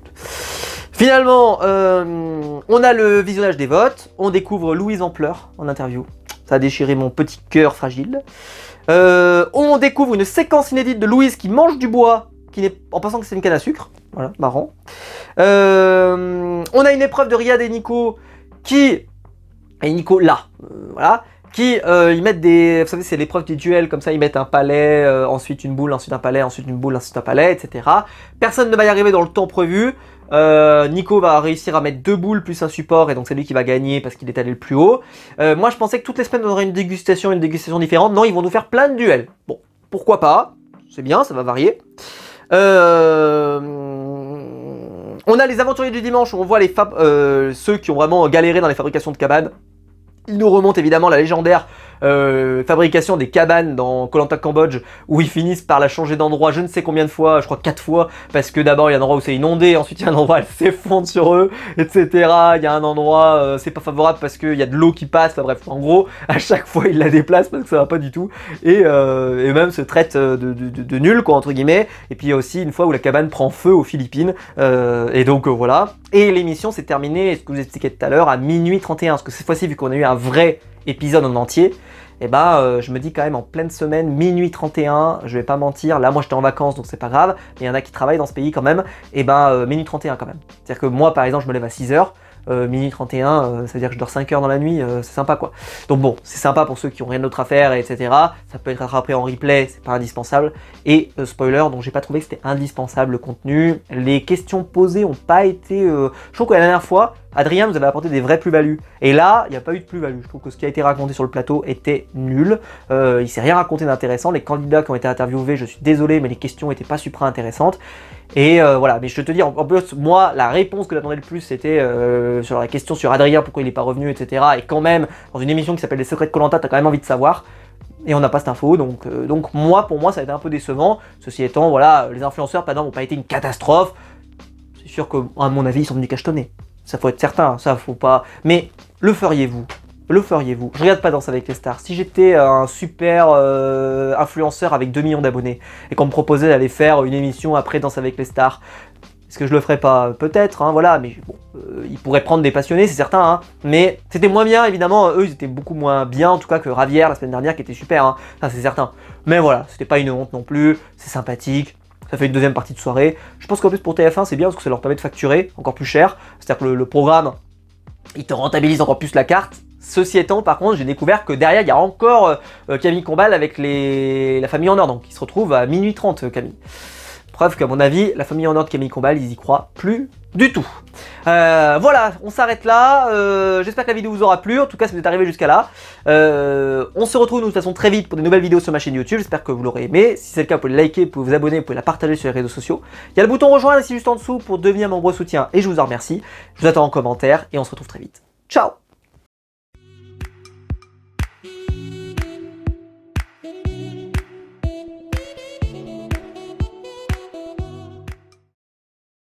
Finalement, on a le visionnage des votes, on découvre Louise en pleurs en interview, ça a déchiré mon petit cœur fragile. On découvre une séquence inédite de Louise qui mange du bois en pensant que c'est une canne à sucre. Voilà, marrant. On a une épreuve de Riyad et Nico qui... Et Nico là, voilà. Qui ils mettent des... Vous savez, c'est l'épreuve des duels, comme ça ils mettent un palais, ensuite une boule, ensuite un palais, ensuite une boule, ensuite un palais, etc. Personne ne va y arriver dans le temps prévu. Nico va réussir à mettre 2 boules plus un support, et donc c'est lui qui va gagner parce qu'il est allé le plus haut. Moi je pensais que toutes les semaines on aurait une dégustation différente. Non, ils vont nous faire plein de duels. Bon, pourquoi pas, c'est bien, ça va varier. On a les aventuriers du dimanche où on voit ceux qui ont vraiment galéré dans les fabrications de cabanes. Il nous remonte évidemment la légendaire fabrication des cabanes dans Koh Lanta Cambodge, où ils finissent par la changer d'endroit je ne sais combien de fois, je crois 4 fois, parce que d'abord il y a un endroit où c'est inondé, ensuite il y a un endroit où elle s'effondre sur eux, etc. Il y a un endroit c'est pas favorable parce qu'il y a de l'eau qui passe, enfin bref, en gros, à chaque fois il la déplace parce que ça va pas du tout, et même se traite de nul, quoi, entre guillemets. Et puis il y a aussi une fois où la cabane prend feu aux Philippines, et donc voilà. Et l'émission s'est terminée, ce que je vous expliquais tout à l'heure, à minuit 31, parce que cette fois-ci, vu qu'on a eu un vrai épisode en entier, et je me dis quand même en pleine semaine, minuit 31, je vais pas mentir, là moi j'étais en vacances donc c'est pas grave, mais il y en a qui travaillent dans ce pays quand même, et minuit 31 quand même. C'est-à-dire que moi par exemple je me lève à 6h, minuit 31, ça veut dire que je dors 5 heures dans la nuit, c'est sympa quoi. Donc bon, c'est sympa pour ceux qui ont rien d'autre à faire, etc. Ça peut être rattrapé en replay, c'est pas indispensable. Et spoiler, donc j'ai pas trouvé que c'était indispensable le contenu. Les questions posées ont pas été... Je trouve que la dernière fois, Adrien nous avait apporté des vraies plus-values. Et là, il n'y a pas eu de plus-value. Je trouve que ce qui a été raconté sur le plateau était nul. Il s'est rien raconté d'intéressant. Les candidats qui ont été interviewés, je suis désolé, mais les questions étaient pas super intéressantes. Et voilà, mais je te dis, en plus, moi, la réponse que j'attendais le plus, c'était sur la question sur Adrien, pourquoi il n'est pas revenu, etc. Et quand même, dans une émission qui s'appelle Les Secrets de Koh Lanta, t'as quand même envie de savoir. Et on n'a pas cette info, donc moi, pour moi, ça a été un peu décevant. Ceci étant, voilà, les influenceurs, par exemple, n'ont pas été une catastrophe. C'est sûr qu'à mon avis, ils sont venus cachetonner. Ça faut être certain, ça faut pas... Mais le feriez-vous? Le feriez-vous? Je regarde pas Danse avec les stars. Si j'étais un super influenceur avec 2 millions d'abonnés et qu'on me proposait d'aller faire une émission après Danse avec les stars, est-ce que je le ferais pas? Peut-être, hein, voilà, mais bon, ils pourraient prendre des passionnés, c'est certain, hein, mais c'était moins bien, évidemment, eux, ils étaient beaucoup moins bien, en tout cas, que Ravière la semaine dernière, qui était super, hein, ça c'est certain. Mais voilà, c'était pas une honte non plus, c'est sympathique, ça fait une deuxième partie de soirée. Je pense qu'en plus, pour TF1, c'est bien, parce que ça leur permet de facturer encore plus cher, c'est-à-dire que le programme, il te rentabilise encore plus la carte. Ceci étant, par contre, j'ai découvert que derrière, il y a encore Camille Combal avec la famille en or, donc il se retrouve à minuit 30, Camille. Preuve qu'à mon avis, la famille en or de Camille Combal, ils y croient plus du tout. Voilà, on s'arrête là. J'espère que la vidéo vous aura plu. En tout cas, si vous êtes arrivé jusqu'à là. On se retrouve de toute façon très vite pour des nouvelles vidéos sur ma chaîne YouTube. J'espère que vous l'aurez aimé. Si c'est le cas, vous pouvez liker, vous pouvez vous abonner, vous pouvez la partager sur les réseaux sociaux. Il y a le bouton rejoindre ici juste en dessous pour devenir membre soutien et je vous en remercie. Je vous attends en commentaire et on se retrouve très vite. Ciao!